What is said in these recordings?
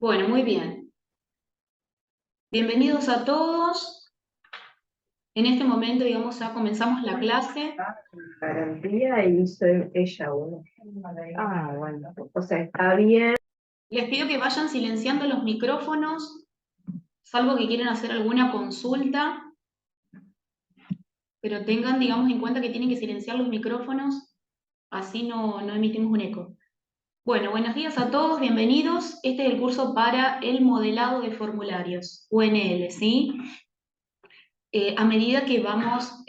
Bueno, muy bien. Bienvenidos a todos. En este momento, digamos, ya comenzamos la clase. Garantía y soy ella uno. Bueno, o sea, está bien. Les pido que vayan silenciando los micrófonos, salvo que quieran hacer alguna consulta, pero tengan, digamos, en cuenta que tienen que silenciar los micrófonos, así no emitimos un eco. Bueno, buenos días a todos, bienvenidos. Este es el curso para el modelado de formularios, UNL, ¿sí? A medida que vamos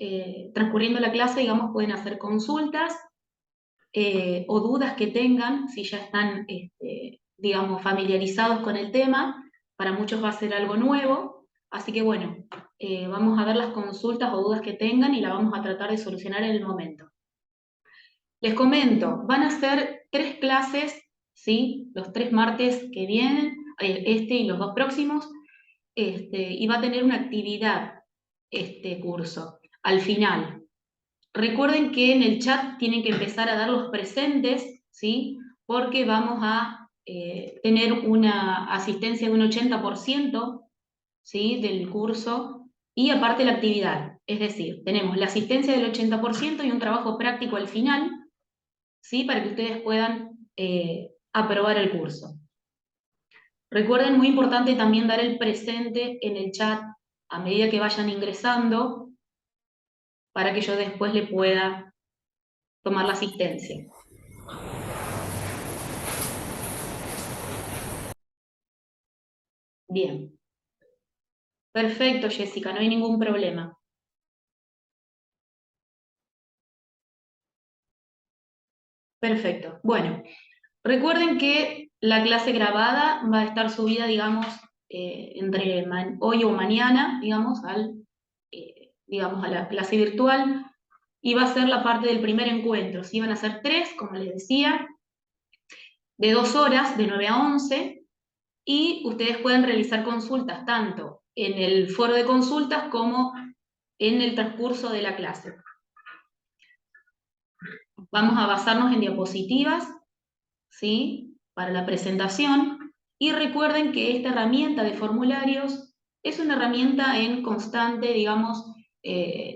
transcurriendo la clase, digamos, pueden hacer consultas o dudas que tengan, si ya están, digamos, familiarizados con el tema. Para muchos va a ser algo nuevo, así que bueno, vamos a ver las consultas o dudas que tengan y la vamos a tratar de solucionar en el momento. Les comento, van a ser 3 clases, ¿sí? Los 3 martes que vienen, este y los 2 próximos, y va a tener una actividad este curso. Al final, recuerden que en el chat tienen que empezar a dar los presentes, ¿sí? Porque vamos a tener una asistencia de un 80%, ¿sí? Del curso y aparte la actividad. Es decir, tenemos la asistencia del 80% y un trabajo práctico al final, ¿sí? Para que ustedes puedan aprobar el curso. Recuerden, muy importante también dar el presente en el chat a medida que vayan ingresando para que yo después le pueda tomar la asistencia. Bien. Perfecto, Jessica, no hay ningún problema. Perfecto. Bueno, recuerden que la clase grabada va a estar subida, digamos, entre hoy o mañana, digamos, digamos, a la clase virtual, y va a ser la parte del primer encuentro. Sí, van a ser 3, como les decía, de 2 horas, de 9 a 11, y ustedes pueden realizar consultas tanto en el foro de consultas como en el transcurso de la clase. Vamos a basarnos en diapositivas, ¿sí? Para la presentación, y recuerden que esta herramienta de formularios es una herramienta en constante, digamos,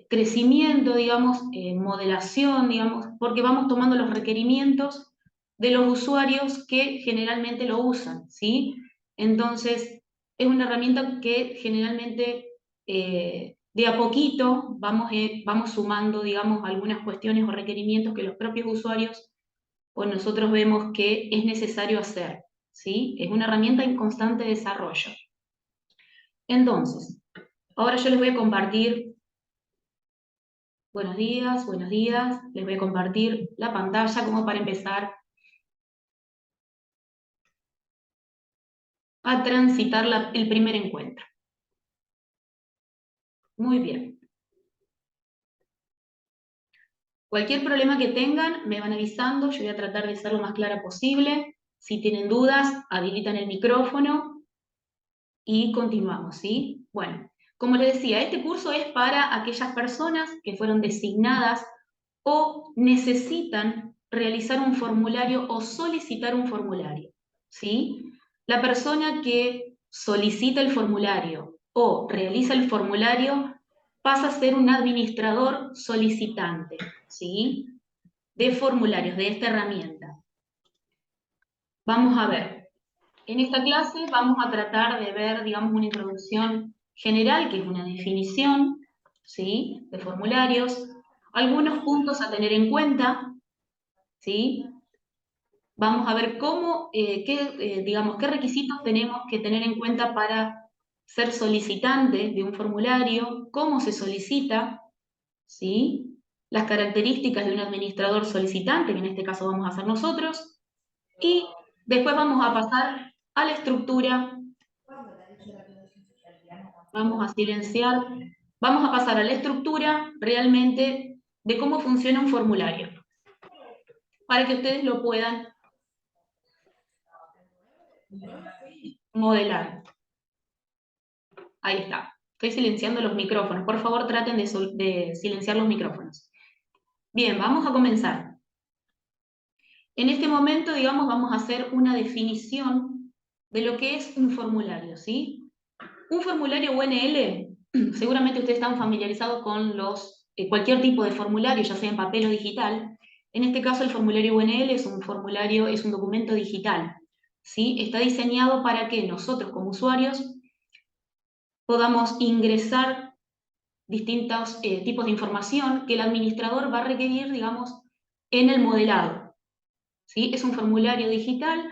crecimiento, digamos, modelación, digamos, porque vamos tomando los requerimientos de los usuarios que generalmente lo usan, ¿sí? Entonces, es una herramienta que generalmente de a poquito vamos sumando, digamos, algunas cuestiones o requerimientos que los propios usuarios pues nosotros vemos que es necesario hacer, ¿sí? Es una herramienta en constante desarrollo. Entonces, ahora yo les voy a compartir, buenos días, les voy a compartir la pantalla como para empezar a transitar el primer encuentro. Muy bien. Cualquier problema que tengan, me van avisando, yo voy a tratar de ser lo más clara posible. Si tienen dudas, habilitan el micrófono y continuamos, ¿sí? Bueno, como les decía, este curso es para aquellas personas que fueron designadas o necesitan realizar un formulario o solicitar un formulario, ¿sí? La persona que solicita el formulario o realiza el formulario pasa a ser un administrador solicitante, ¿sí? De formularios, de esta herramienta. Vamos a ver. En esta clase vamos a tratar de ver, digamos, una introducción general, que es una definición, ¿sí? De formularios, algunos puntos a tener en cuenta, ¿sí? Vamos a ver digamos, qué requisitos tenemos que tener en cuenta para ser solicitante de un formulario, cómo se solicita, ¿sí? Las características de un administrador solicitante, que en este caso vamos a hacer nosotros, y después vamos a pasar a la estructura. Vamos a silenciar. Vamos a pasar a la estructura realmente de cómo funciona un formulario, para que ustedes lo puedan modelar. Ahí está. Estoy silenciando los micrófonos. Por favor, traten de silenciar los micrófonos. Bien, vamos a comenzar. En este momento, digamos, vamos a hacer una definición de lo que es un formulario, ¿sí? Un formulario UNL, seguramente ustedes están familiarizados con cualquier tipo de formulario, ya sea en papel o digital. En este caso, el formulario UNL es un formulario, es un documento digital, ¿sí? Está diseñado para que nosotros como usuarios podamos ingresar distintos tipos de información que el administrador va a requerir, digamos, en el modelado, ¿sí? Es un formulario digital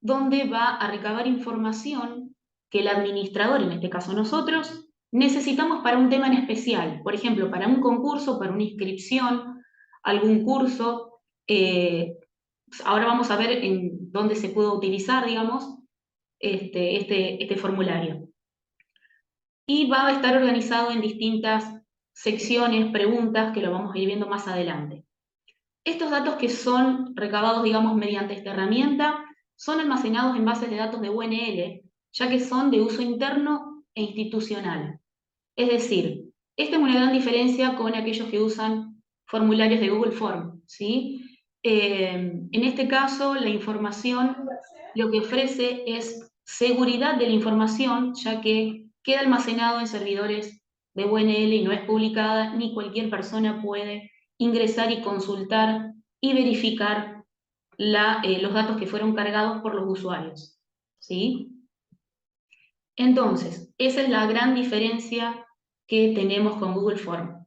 donde va a recabar información que el administrador, en este caso nosotros, necesitamos para un tema en especial. Por ejemplo, para un concurso, para una inscripción, algún curso. Ahora vamos a ver en dónde se puede utilizar, digamos, este formulario. Y va a estar organizado en distintas secciones, preguntas, que lo vamos a ir viendo más adelante. Estos datos que son recabados, digamos, mediante esta herramienta, son almacenados en bases de datos de UNL, ya que son de uso interno e institucional. Es decir, esta es una gran diferencia con aquellos que usan formularios de Google Form, ¿sí? En este caso, la información lo que ofrece es seguridad de la información, ya que queda almacenado en servidores de UNL y no es publicada, ni cualquier persona puede ingresar y consultar y verificar los datos que fueron cargados por los usuarios, ¿sí? Entonces, esa es la gran diferencia que tenemos con Google Form.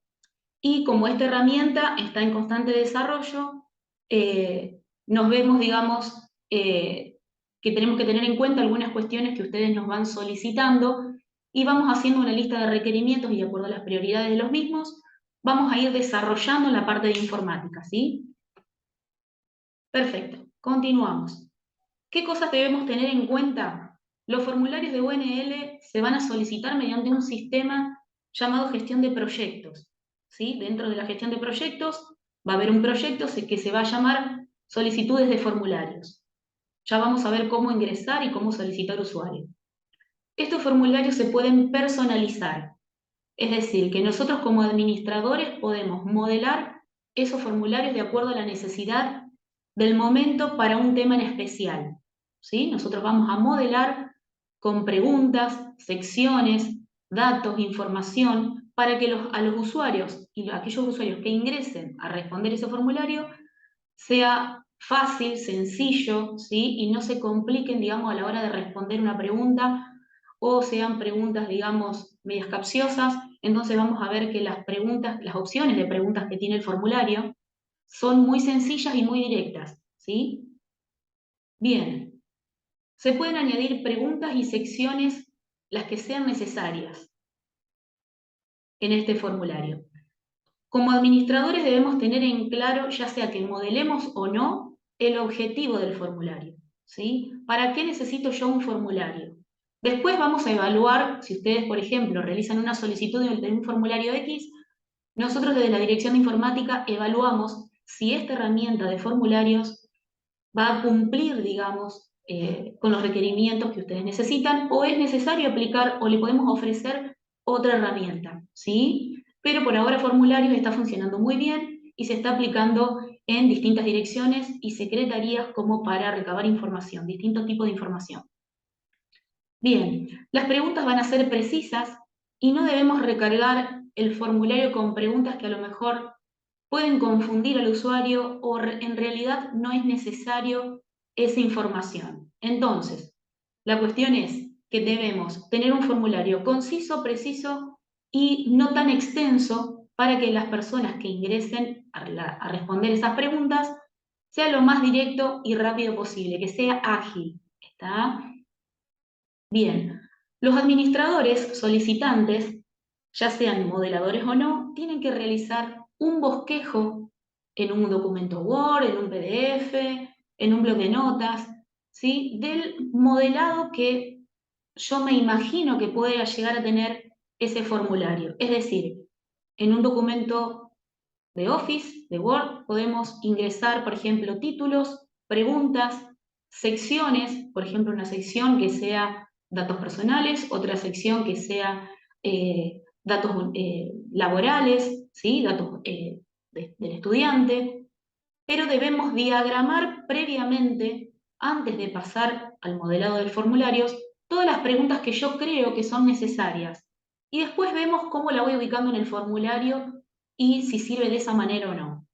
Y como esta herramienta está en constante desarrollo, nos vemos, digamos, que tenemos que tener en cuenta algunas cuestiones que ustedes nos van solicitando y vamos haciendo una lista de requerimientos y de acuerdo a las prioridades de los mismos, vamos a ir desarrollando la parte de informática, ¿sí? Perfecto, continuamos. ¿Qué cosas debemos tener en cuenta? Los formularios de UNL se van a solicitar mediante un sistema llamado gestión de proyectos, ¿sí? Dentro de la gestión de proyectos va a haber un proyecto que se va a llamar solicitudes de formularios. Ya vamos a ver cómo ingresar y cómo solicitar usuario. Estos formularios se pueden personalizar, es decir, que nosotros como administradores podemos modelar esos formularios de acuerdo a la necesidad del momento para un tema en especial, ¿sí? Nosotros vamos a modelar con preguntas, secciones, datos, información, para que a los usuarios y a aquellos usuarios que ingresen a responder ese formulario sea fácil, sencillo, ¿sí? Y no se compliquen, digamos, a la hora de responder una pregunta o sean preguntas, digamos, medias capciosas. Entonces vamos a ver que las preguntas, las opciones de preguntas que tiene el formulario son muy sencillas y muy directas, ¿sí? Bien, se pueden añadir preguntas y secciones las que sean necesarias en este formulario. Como administradores debemos tener en claro, ya sea que modelemos o no, el objetivo del formulario, ¿sí? ¿Para qué necesito yo un formulario? Después vamos a evaluar, si ustedes, por ejemplo, realizan una solicitud de un formulario X, nosotros desde la Dirección de Informática evaluamos si esta herramienta de formularios va a cumplir, digamos, con los requerimientos que ustedes necesitan, o es necesario aplicar o le podemos ofrecer otra herramienta, ¿sí? Pero por ahora formularios está funcionando muy bien y se está aplicando en distintas direcciones y secretarías como para recabar información, distintos tipos de información. Bien, las preguntas van a ser precisas y no debemos recargar el formulario con preguntas que a lo mejor pueden confundir al usuario o en realidad no es necesario esa información. Entonces, la cuestión es que debemos tener un formulario conciso, preciso y no tan extenso para que las personas que ingresen a responder esas preguntas sea lo más directo y rápido posible, que sea ágil. ¿Está? Bien, los administradores solicitantes, ya sean modeladores o no, tienen que realizar un bosquejo en un documento Word, en un PDF, en un bloc de notas, ¿sí? Del modelado que yo me imagino que puede llegar a tener ese formulario. Es decir, en un documento de Office, de Word, podemos ingresar, por ejemplo, títulos, preguntas, secciones, por ejemplo, una sección que sea datos personales, otra sección que sea datos laborales, ¿sí? Datos del estudiante, pero debemos diagramar previamente antes de pasar al modelado de formularios, todas las preguntas que yo creo que son necesarias. Y después vemos cómo la voy ubicando en el formulario y si sirve de esa manera o no.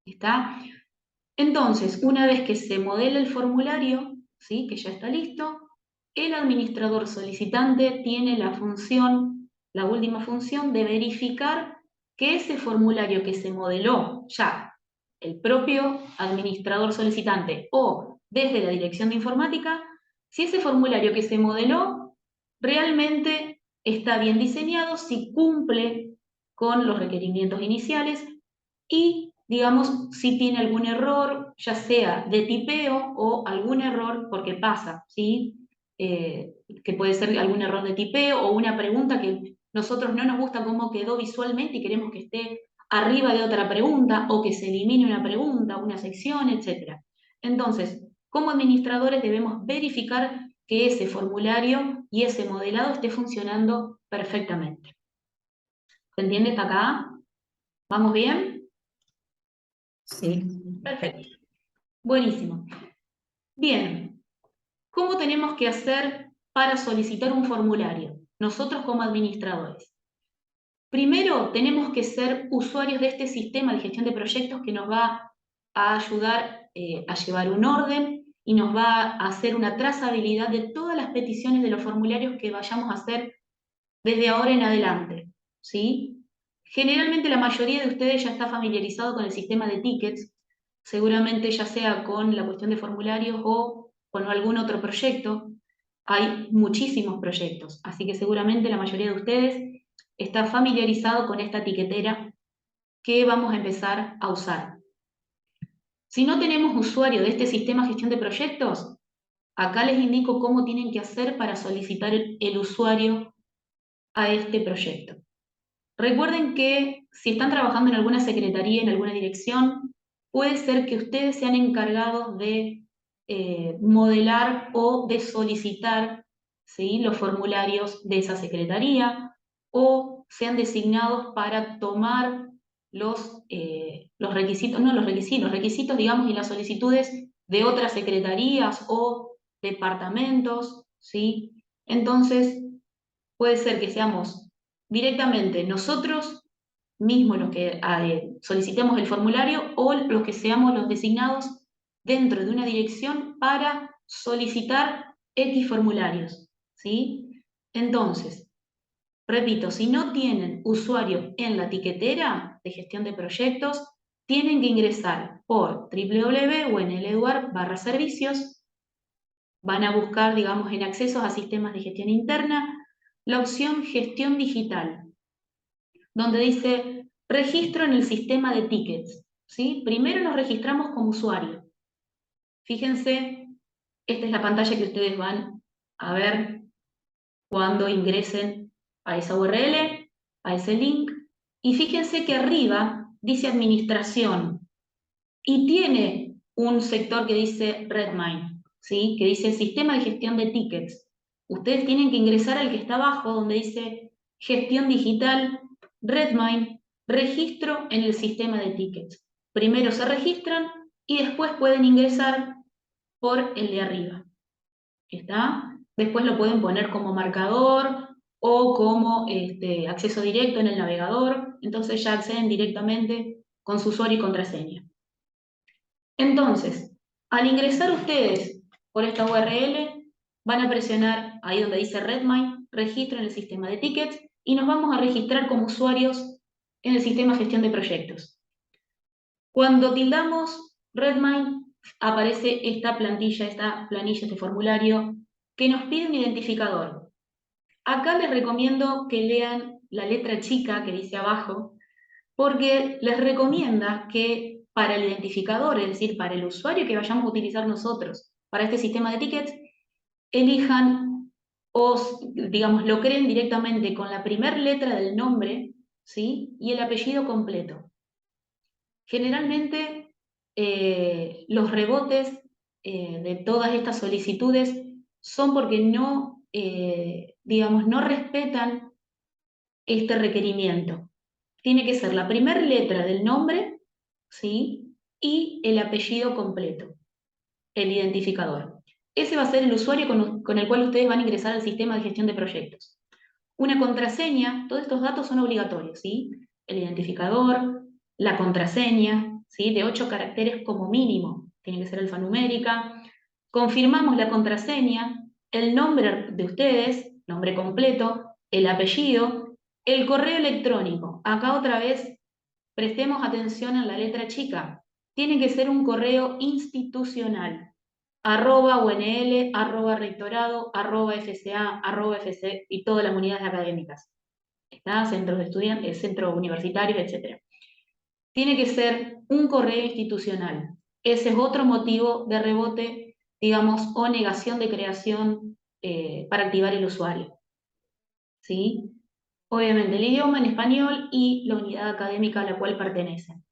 ¿Está? Entonces, una vez que se modela el formulario, ¿sí? Que ya está listo, el administrador solicitante tiene la función, la última función de verificar que ese formulario que se modeló ya el propio administrador solicitante o desde la dirección de informática, si ese formulario que se modeló realmente está bien diseñado, si cumple con los requerimientos iniciales y, digamos, si tiene algún error, ya sea de tipeo o algún error, porque pasa, ¿sí? Que puede ser algún error de tipeo o una pregunta que nosotros no nos gusta cómo quedó visualmente y queremos que esté arriba de otra pregunta o que se elimine una pregunta, una sección, etc. Entonces, como administradores debemos verificar que ese formulario y ese modelado esté funcionando perfectamente. ¿Se entiende hasta acá? ¿Vamos bien? Sí. Perfecto. Buenísimo. Bien, ¿cómo tenemos que hacer para solicitar un formulario? Nosotros como administradores. Primero, tenemos que ser usuarios de este sistema de gestión de proyectos que nos va a ayudar a llevar un orden y nos va a hacer una trazabilidad de todas las peticiones de los formularios que vayamos a hacer desde ahora en adelante, ¿sí? Generalmente la mayoría de ustedes ya está familiarizado con el sistema de tickets, seguramente ya sea con la cuestión de formularios o con algún otro proyecto. Hay muchísimos proyectos, así que seguramente la mayoría de ustedes está familiarizado con esta etiquetera que vamos a empezar a usar. Si no tenemos usuario de este sistema de gestión de proyectos, acá les indico cómo tienen que hacer para solicitar el usuario a este proyecto. Recuerden que si están trabajando en alguna secretaría, en alguna dirección, puede ser que ustedes sean encargados de modelar o de solicitar, ¿sí?, los formularios de esa secretaría o sean designados para tomar los requisitos, no los requisitos, los requisitos, digamos, y las solicitudes de otras secretarías o departamentos, ¿sí? Entonces, puede ser que seamos directamente nosotros mismos los que solicitemos el formulario o los que seamos los designados dentro de una dirección para solicitar X formularios, ¿sí? Entonces, repito, si no tienen usuario en la etiquetera de gestión de proyectos, tienen que ingresar por www.unleduar.servicios, van a buscar, digamos, en accesos a sistemas de gestión interna, la opción Gestión Digital, donde dice Registro en el sistema de tickets, ¿sí? Primero nos registramos como usuario. Fíjense, esta es la pantalla que ustedes van a ver cuando ingresen a esa URL, a ese link, y fíjense que arriba dice Administración y tiene un sector que dice Redmine, ¿sí? Que dice Sistema de Gestión de Tickets. Ustedes tienen que ingresar al que está abajo, donde dice Gestión Digital, Redmine, Registro en el Sistema de Tickets. Primero se registran y después pueden ingresar por el de arriba. ¿Está? Después lo pueden poner como marcador o como acceso directo en el navegador. Entonces ya acceden directamente con su usuario y contraseña. Entonces, al ingresar ustedes por esta URL, van a presionar ahí donde dice Redmine, registro en el sistema de tickets, y nos vamos a registrar como usuarios en el sistema de gestión de proyectos. Cuando tildamos Redmine, aparece esta planilla, este formulario, que nos pide un identificador. Acá les recomiendo que lean la letra chica que dice abajo, porque les recomienda que para el identificador, es decir, para el usuario que vayamos a utilizar nosotros para este sistema de tickets, elijan o, digamos, lo creen directamente con la primera letra del nombre, ¿sí?, y el apellido completo. Generalmente, los rebotes de todas estas solicitudes son porque no, digamos, no respetan este requerimiento. Tiene que ser la primera letra del nombre, ¿sí?, y el apellido completo. el identificador. Ese va a ser el usuario con el cual ustedes van a ingresar al sistema de gestión de proyectos. Una contraseña, todos estos datos son obligatorios, ¿sí? El identificador, la contraseña, ¿sí? De 8 caracteres como mínimo, tiene que ser alfanumérica. Confirmamos la contraseña, el nombre de ustedes, nombre completo, el apellido, el correo electrónico. Acá otra vez, prestemos atención en la letra chica. Tiene que ser un correo institucional. @UNL, @rectorado, @FCA, @FC y todas las unidades académicas. ¿Está? Centros de estudiantes, centros universitarios, etc. Tiene que ser un correo institucional. Ese es otro motivo de rebote, digamos, o negación de creación para activar el usuario. ¿Sí? Obviamente, el idioma en español y la unidad académica a la cual pertenecen.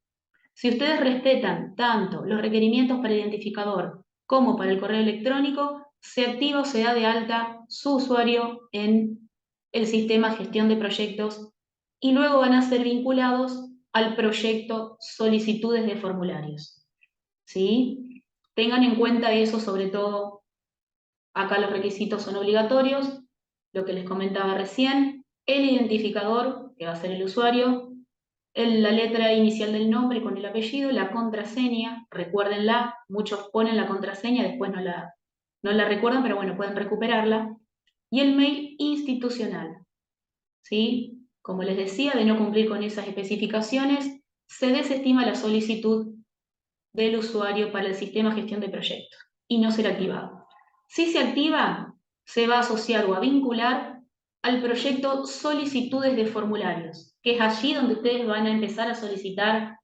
Si ustedes respetan tanto los requerimientos para el identificador como para el correo electrónico, se activa o se da de alta su usuario en el sistema de gestión de proyectos y luego van a ser vinculados al proyecto solicitudes de formularios. ¿Sí? Tengan en cuenta eso, sobre todo, acá los requisitos son obligatorios, lo que les comentaba recién, el identificador, que va a ser el usuario, la letra inicial del nombre con el apellido, la contraseña, recuérdenla, muchos ponen la contraseña, después no la recuerdan, pero bueno, pueden recuperarla, y el mail institucional, ¿sí? Como les decía, de no cumplir con esas especificaciones, se desestima la solicitud del usuario para el sistema de gestión de proyectos y no será activado. Si se activa, se va a asociar o a vincular al proyecto solicitudes de formularios, que es allí donde ustedes van a empezar a solicitar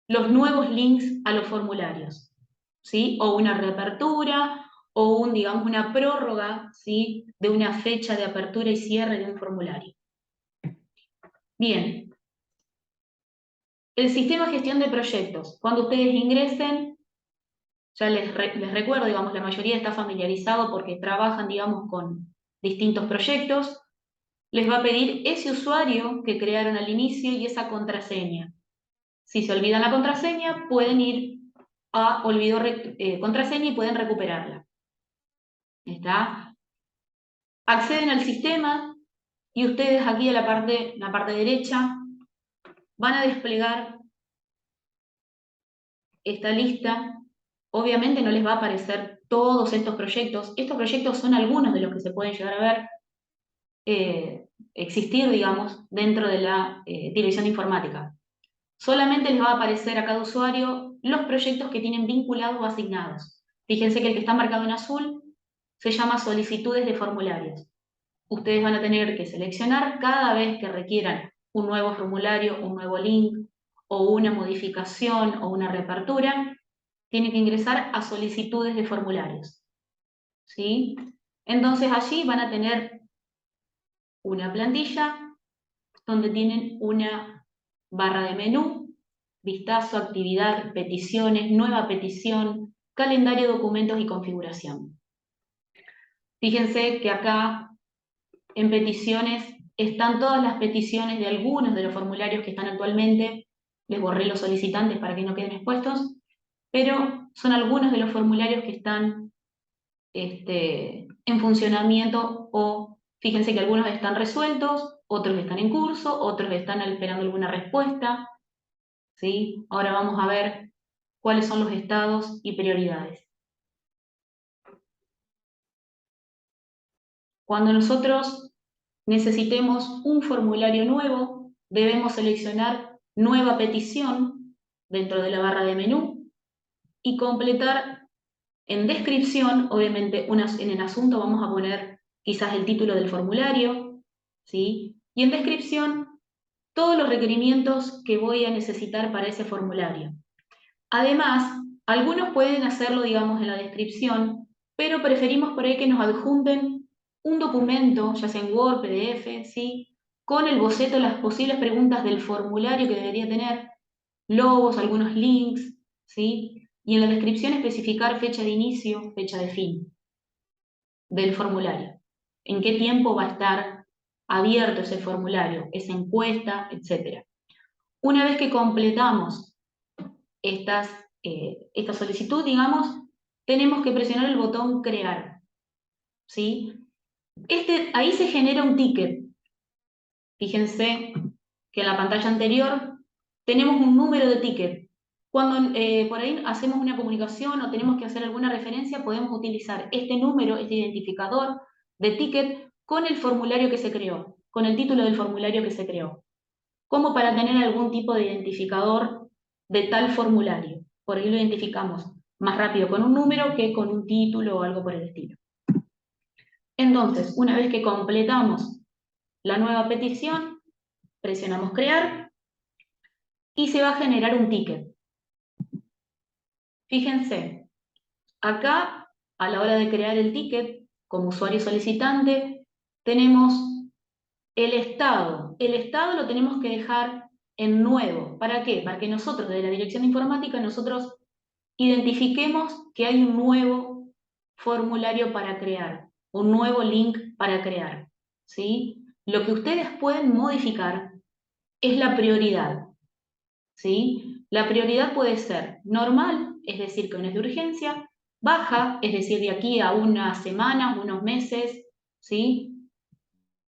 los nuevos links a los formularios, ¿sí? O una reapertura o digamos, una prórroga, ¿sí? De una fecha de apertura y cierre de un formulario. Bien. El sistema de gestión de proyectos. Cuando ustedes ingresen, ya les recuerdo, digamos, la mayoría está familiarizado porque trabajan, digamos, con distintos proyectos. Les va a pedir ese usuario que crearon al inicio y esa contraseña. Si se olvidan la contraseña, pueden ir a olvido contraseña y pueden recuperarla. ¿Está? Acceden al sistema y ustedes aquí a la parte derecha van a desplegar esta lista. Obviamente no les va a aparecer todos estos proyectos. Estos proyectos son algunos de los que se pueden llegar a ver existir, digamos, dentro de la dirección de informática. Solamente les va a aparecer a cada usuario los proyectos que tienen vinculados o asignados. Fíjense que el que está marcado en azul se llama solicitudes de formularios. Ustedes van a tener que seleccionar cada vez que requieran un nuevo formulario, un nuevo link o una modificación o una reapertura, tienen que ingresar a solicitudes de formularios. ¿Sí? Entonces allí van a tener una plantilla donde tienen una barra de menú, vistazo, actividad, peticiones, nueva petición, calendario, documentos y configuración. Fíjense que acá en peticiones están todas las peticiones de algunos de los formularios que están actualmente. Les borré los solicitantes para que no queden expuestos, pero son algunos de los formularios que están en funcionamiento o fíjense que algunos están resueltos, otros están en curso, otros están esperando alguna respuesta. ¿Sí? Ahora vamos a ver cuáles son los estados y prioridades. Cuando nosotros necesitemos un formulario nuevo, debemos seleccionar nueva petición dentro de la barra de menú y completar en descripción, obviamente en el asunto vamos a poner quizás el título del formulario, ¿sí? Y en descripción todos los requerimientos que voy a necesitar para ese formulario. Además, algunos pueden hacerlo, digamos, en la descripción, pero preferimos por ahí que nos adjunten un documento, ya sea en Word, PDF, ¿sí? Con el boceto de las posibles preguntas del formulario que debería tener, logos, algunos links, ¿sí? Y en la descripción especificar fecha de inicio, fecha de fin del formulario. En qué tiempo va a estar abierto ese formulario, esa encuesta, etc. Una vez que completamos esta solicitud, digamos, tenemos que presionar el botón crear, ¿sí? Ahí se genera un ticket. Fíjense que en la pantalla anterior tenemos un número de ticket. Cuando por ahí hacemos una comunicación o tenemos que hacer alguna referencia, podemos utilizar este número, este identificador de ticket con el formulario que se creó, con el título del formulario que se creó, como para tener algún tipo de identificador de tal formulario. Por ahí lo identificamos más rápido con un número que con un título o algo por el estilo. Entonces, una vez que completamos la nueva petición, presionamos crear y se va a generar un ticket. Fíjense, acá a la hora de crear el ticket, como usuario solicitante, tenemos el estado. El estado lo tenemos que dejar en nuevo. ¿Para qué? Para que nosotros, desde la dirección de informática, nosotros identifiquemos que hay un nuevo formulario para crear, un nuevo link para crear, ¿sí? Lo que ustedes pueden modificar es la prioridad, ¿sí? La prioridad puede ser normal, es decir, que no es de urgencia, baja, es decir, de aquí a unas semanas, unos meses, ¿sí?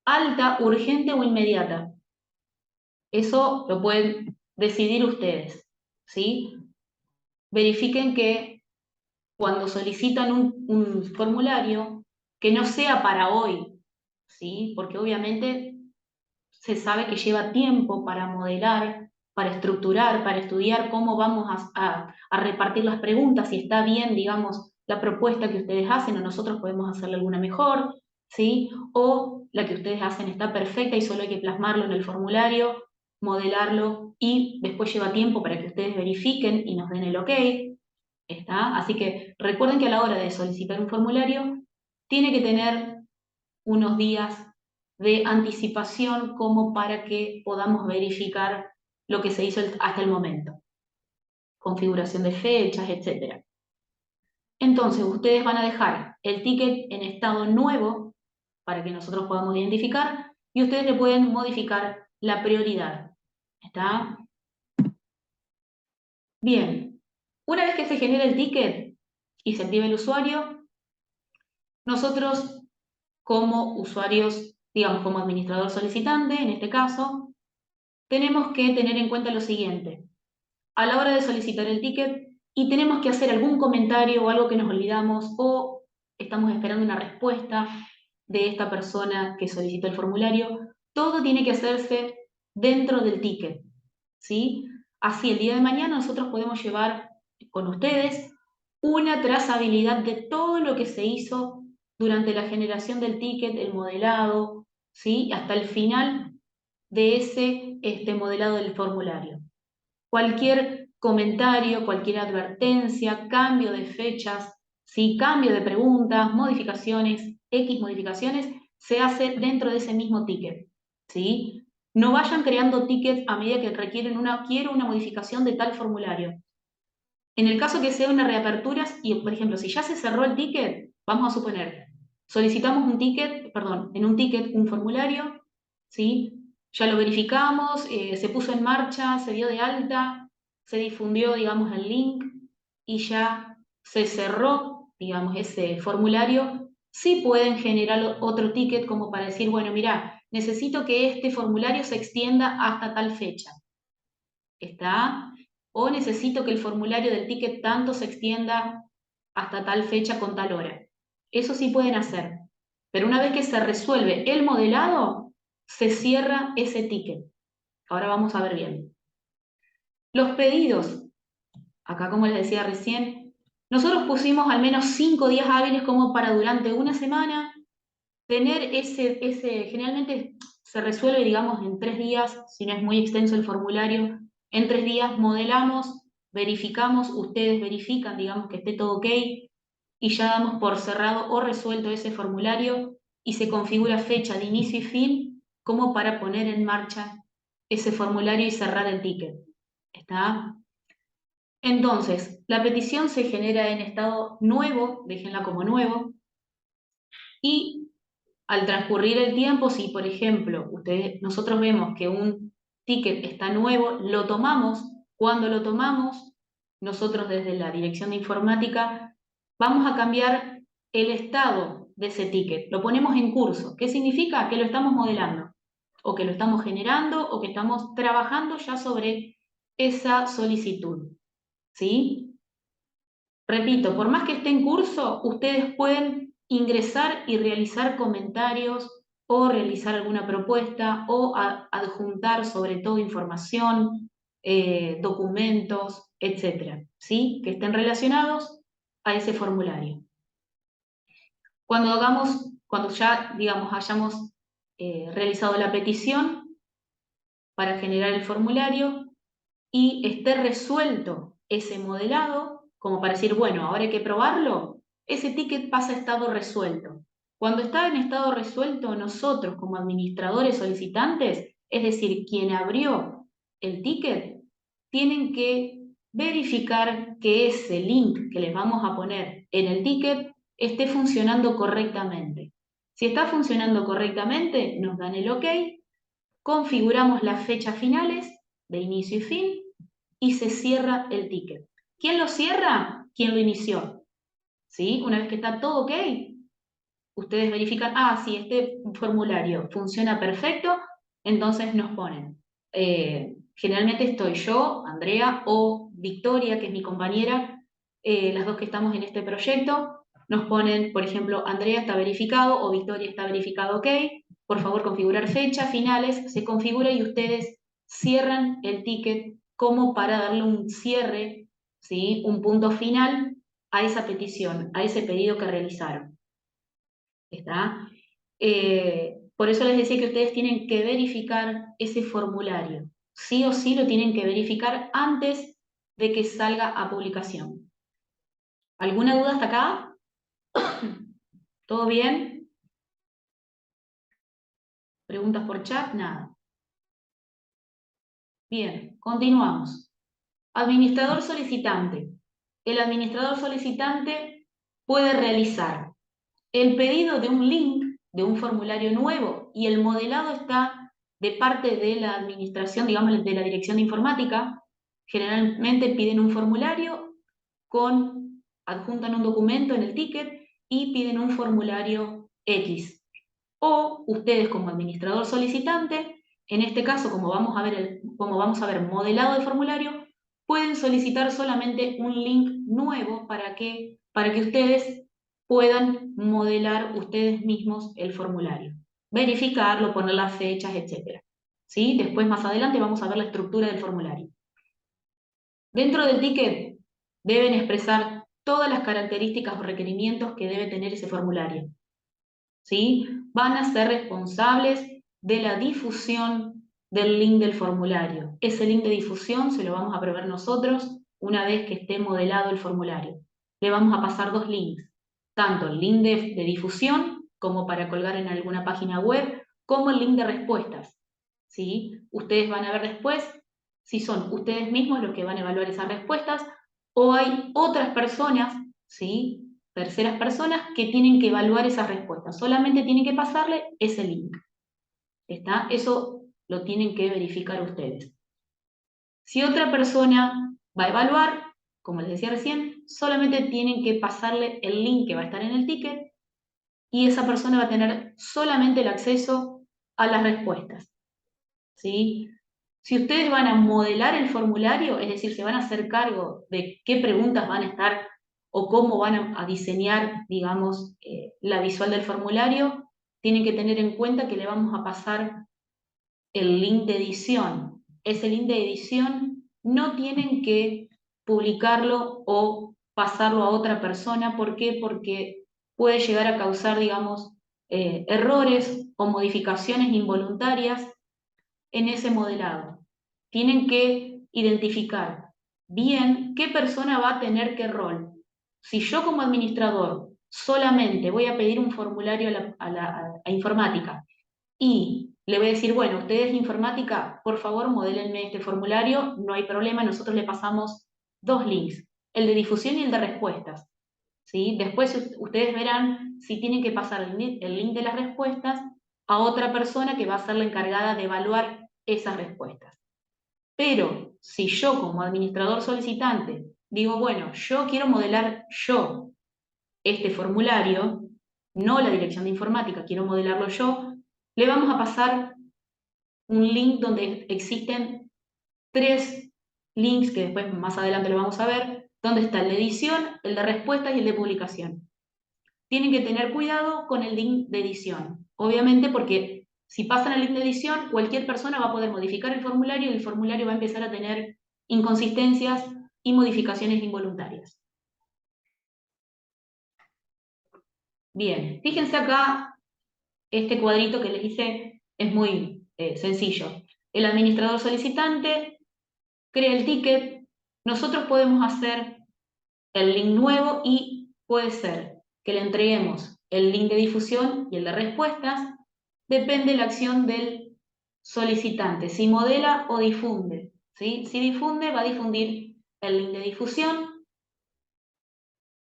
Alta, urgente o inmediata. Eso lo pueden decidir ustedes, ¿sí? Verifiquen que cuando solicitan un formulario, que no sea para hoy, ¿sí? Porque obviamente se sabe que lleva tiempo para modelar, para estructurar, para estudiar cómo vamos a repartir las preguntas, si está bien, digamos, la propuesta que ustedes hacen o nosotros podemos hacerle alguna mejor, ¿sí? O la que ustedes hacen está perfecta y solo hay que plasmarlo en el formulario, modelarlo y después lleva tiempo para que ustedes verifiquen y nos den el ok. ¿Está? Así que recuerden que a la hora de solicitar un formulario tiene que tener unos días de anticipación como para que podamos verificar lo que se hizo hasta el momento. Configuración de fechas, etc. Entonces, ustedes van a dejar el ticket en estado nuevo para que nosotros podamos identificar y ustedes le pueden modificar la prioridad. ¿Está? Bien. Una vez que se genera el ticket y se activa el usuario, nosotros como usuarios, digamos, como administrador solicitante, en este caso, tenemos que tener en cuenta lo siguiente. A la hora de solicitar el ticket y tenemos que hacer algún comentario o algo que nos olvidamos o estamos esperando una respuesta de esta persona que solicitó el formulario, todo tiene que hacerse dentro del ticket, ¿sí? Así el día de mañana nosotros podemos llevar con ustedes una trazabilidad de todo lo que se hizo durante la generación del ticket, el modelado, ¿sí? Hasta el final de ese modelado del formulario. Cualquier comentario, cualquier advertencia, cambio de fechas, ¿sí? Cambio de preguntas, modificaciones, X modificaciones, se hace dentro de ese mismo ticket, ¿sí? No vayan creando tickets a medida que requieren quiero una modificación de tal formulario. En el caso que sea una reapertura, y por ejemplo, si ya se cerró el ticket, vamos a suponer, solicitamos un ticket, perdón, en un ticket un formulario, ¿sí? Ya lo verificamos, se puso en marcha, se dio de alta, se difundió, digamos, el link y ya se cerró, digamos, ese formulario, sí pueden generar otro ticket como para decir, bueno, mira, necesito que este formulario se extienda hasta tal fecha. ¿Está? O necesito que el formulario del ticket tanto se extienda hasta tal fecha con tal hora. Eso sí pueden hacer. Pero una vez que se resuelve el modelado, se cierra ese ticket. Ahora vamos a ver bien. Los pedidos. Acá, como les decía recién, nosotros pusimos al menos 5 días hábiles como para durante una semana tener generalmente se resuelve, digamos, en 3 días, si no es muy extenso el formulario, en 3 días modelamos, verificamos, ustedes verifican, digamos, que esté todo ok, y ya damos por cerrado o resuelto ese formulario y se configura fecha de inicio y fin como para poner en marcha ese formulario y cerrar el ticket. ¿Está? Entonces, la petición se genera en estado nuevo, déjenla como nuevo, y al transcurrir el tiempo, si por ejemplo nosotros vemos que un ticket está nuevo, lo tomamos. Cuando lo tomamos, nosotros desde la dirección de informática vamos a cambiar el estado de ese ticket. Lo ponemos en curso. ¿Qué significa? Que lo estamos modelando, o que lo estamos generando, o que estamos trabajando ya sobre esa solicitud. ¿Sí? Repito, por más que esté en curso, ustedes pueden ingresar y realizar comentarios o realizar alguna propuesta o adjuntar sobre todo información, documentos, etcétera, ¿sí? Que estén relacionados a ese formulario. Cuando ya, digamos, hayamos realizado la petición para generar el formulario y esté resuelto ese modelado, como para decir, bueno, ahora hay que probarlo, ese ticket pasa a estado resuelto. Cuando está en estado resuelto, nosotros como administradores solicitantes, es decir, quien abrió el ticket, tienen que verificar que ese link que les vamos a poner en el ticket esté funcionando correctamente. Si está funcionando correctamente, nos dan el OK, configuramos las fechas finales de inicio y fin y se cierra el ticket. ¿Quién lo cierra? Quien lo inició. ¿Sí? Una vez que está todo OK, ustedes verifican, sí, este formulario funciona perfecto, entonces nos ponen. Generalmente estoy yo, Andrea, o Victoria, que es mi compañera, las dos que estamos en este proyecto, nos ponen, por ejemplo, Andrea está verificado o Victoria está verificado OK, por favor configurar fecha, finales, se configura y ustedes cierran el ticket como para darle un cierre, ¿sí? Un punto final a esa petición, a ese pedido que realizaron. ¿Está? Por eso les decía que ustedes tienen que verificar ese formulario. Sí o sí lo tienen que verificar antes de que salga a publicación. ¿Alguna duda hasta acá? ¿Todo bien? ¿Preguntas por chat? Nada. Bien, continuamos. Administrador solicitante. El administrador solicitante puede realizar el pedido de un link, de un formulario nuevo, y el modelado está de parte de la administración, digamos, de la dirección de informática. Generalmente piden un formulario adjuntan un documento en el ticket y piden un formulario X. O ustedes como administrador solicitante, en este caso, como vamos a ver modelado de formulario, pueden solicitar solamente un link nuevo para que ustedes puedan modelar ustedes mismos el formulario, verificarlo, poner las fechas, etc. ¿Sí? Después, más adelante, vamos a ver la estructura del formulario. Dentro del ticket deben expresar todas las características o requerimientos que debe tener ese formulario. ¿Sí? Van a ser responsables de la difusión del link del formulario. Ese link de difusión se lo vamos a proveer nosotros una vez que esté modelado el formulario. Le vamos a pasar dos links, tanto el link de difusión como para colgar en alguna página web, como el link de respuestas. ¿Sí? Ustedes van a ver después si son ustedes mismos los que van a evaluar esas respuestas o hay otras personas, ¿sí? Terceras personas que tienen que evaluar esas respuestas. Solamente tienen que pasarle ese link. ¿Está? Eso lo tienen que verificar ustedes. Si otra persona va a evaluar, como les decía recién, solamente tienen que pasarle el link que va a estar en el ticket y esa persona va a tener solamente el acceso a las respuestas. ¿Sí? Si ustedes van a modelar el formulario, es decir, se van a hacer cargo de qué preguntas van a estar o cómo van a diseñar, digamos, la visual del formulario, tienen que tener en cuenta que le vamos a pasar el link de edición. Ese link de edición no tienen que publicarlo o pasarlo a otra persona. ¿Por qué? Porque puede llegar a causar, digamos, errores o modificaciones involuntarias en ese modelado. Tienen que identificar bien qué persona va a tener qué rol. Si yo como administrador solamente voy a pedir un formulario a informática y le voy a decir, bueno, ustedes informática, por favor, modélenme este formulario, no hay problema, nosotros le pasamos dos links, el de difusión y el de respuestas. ¿Sí? Después ustedes verán si tienen que pasar el link de las respuestas a otra persona que va a ser la encargada de evaluar esas respuestas. Pero si yo como administrador solicitante digo, bueno, yo quiero modelar yo este formulario, no la dirección de informática, quiero modelarlo yo, le vamos a pasar un link donde existen 3 links que después más adelante lo vamos a ver, donde está el de edición, el de respuestas y el de publicación. Tienen que tener cuidado con el link de edición, obviamente porque si pasan el link de edición, cualquier persona va a poder modificar el formulario y el formulario va a empezar a tener inconsistencias y modificaciones involuntarias. Bien, fíjense acá, este cuadrito que les hice es muy sencillo. El administrador solicitante crea el ticket, nosotros podemos hacer el link nuevo y puede ser que le entreguemos el link de difusión y el de respuestas, depende de la acción del solicitante, si modela o difunde. ¿Sí? Si difunde, va a difundir el link de difusión,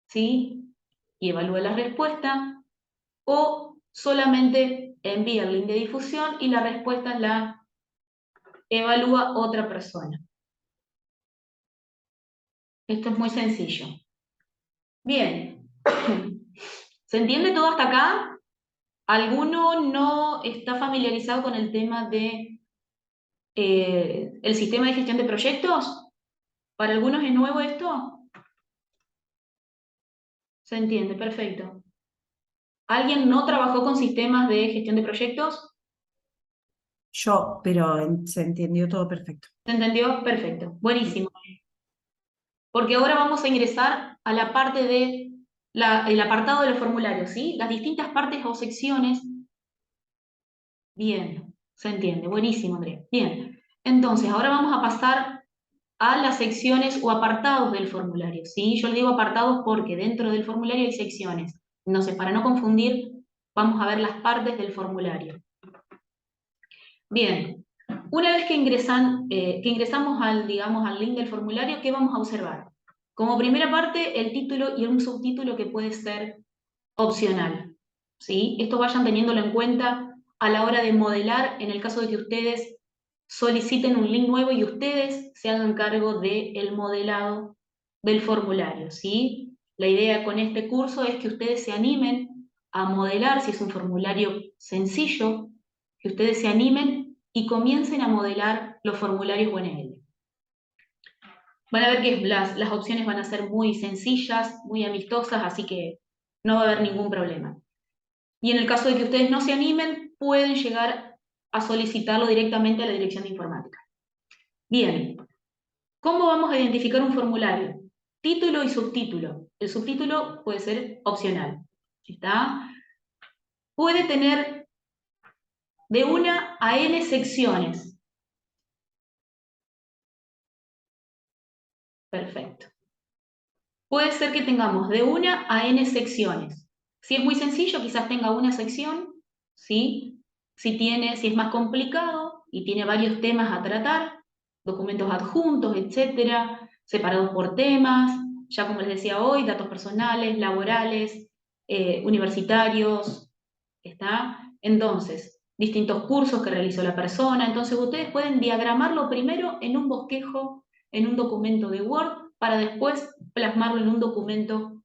¿sí? Y evalúa la respuesta, o solamente envía el link de difusión y la respuesta la evalúa otra persona. Esto es muy sencillo. Bien, ¿se entiende todo hasta acá? ¿Alguno no está familiarizado con el tema de el sistema de gestión de proyectos? ¿Para algunos es nuevo esto? Se entiende, perfecto. ¿Alguien no trabajó con sistemas de gestión de proyectos? Yo, pero se entendió todo perfecto. ¿Se entendió? Perfecto, buenísimo. Porque ahora vamos a ingresar a la parte de el apartado de los formularios, ¿sí? Las distintas partes o secciones. Bien, se entiende, buenísimo, Andrea. Bien, entonces ahora vamos a pasar a las secciones o apartados del formulario, ¿sí? Yo le digo apartados porque dentro del formulario hay secciones. Entonces, para no confundir, vamos a ver las partes del formulario. Bien, una vez que ingresamos al, digamos, al link del formulario, ¿qué vamos a observar? Como primera parte, el título y un subtítulo que puede ser opcional, ¿sí? Esto vayan teniéndolo en cuenta a la hora de modelar, en el caso de que ustedes soliciten un link nuevo y ustedes se hagan cargo del modelado del formulario, ¿sí? La idea con este curso es que ustedes se animen a modelar, si es un formulario sencillo, que ustedes se animen y comiencen a modelar los formularios UNL. Van a ver que las opciones van a ser muy sencillas, muy amistosas, así que no va a haber ningún problema. Y en el caso de que ustedes no se animen, pueden llegar a solicitarlo directamente a la dirección de informática. Bien, ¿cómo vamos a identificar un formulario? Título y subtítulo. El subtítulo puede ser opcional. ¿Está? Puede tener de 1 a n secciones. Perfecto. Puede ser que tengamos de 1 a n secciones. Si es muy sencillo, quizás tenga una sección, ¿sí? Si es más complicado y tiene varios temas a tratar, documentos adjuntos, etcétera, separados por temas, ya como les decía hoy, datos personales, laborales, universitarios, ¿está? Entonces, distintos cursos que realizó la persona, entonces ustedes pueden diagramarlo primero en un bosquejo, en un documento de Word, para después plasmarlo en un documento,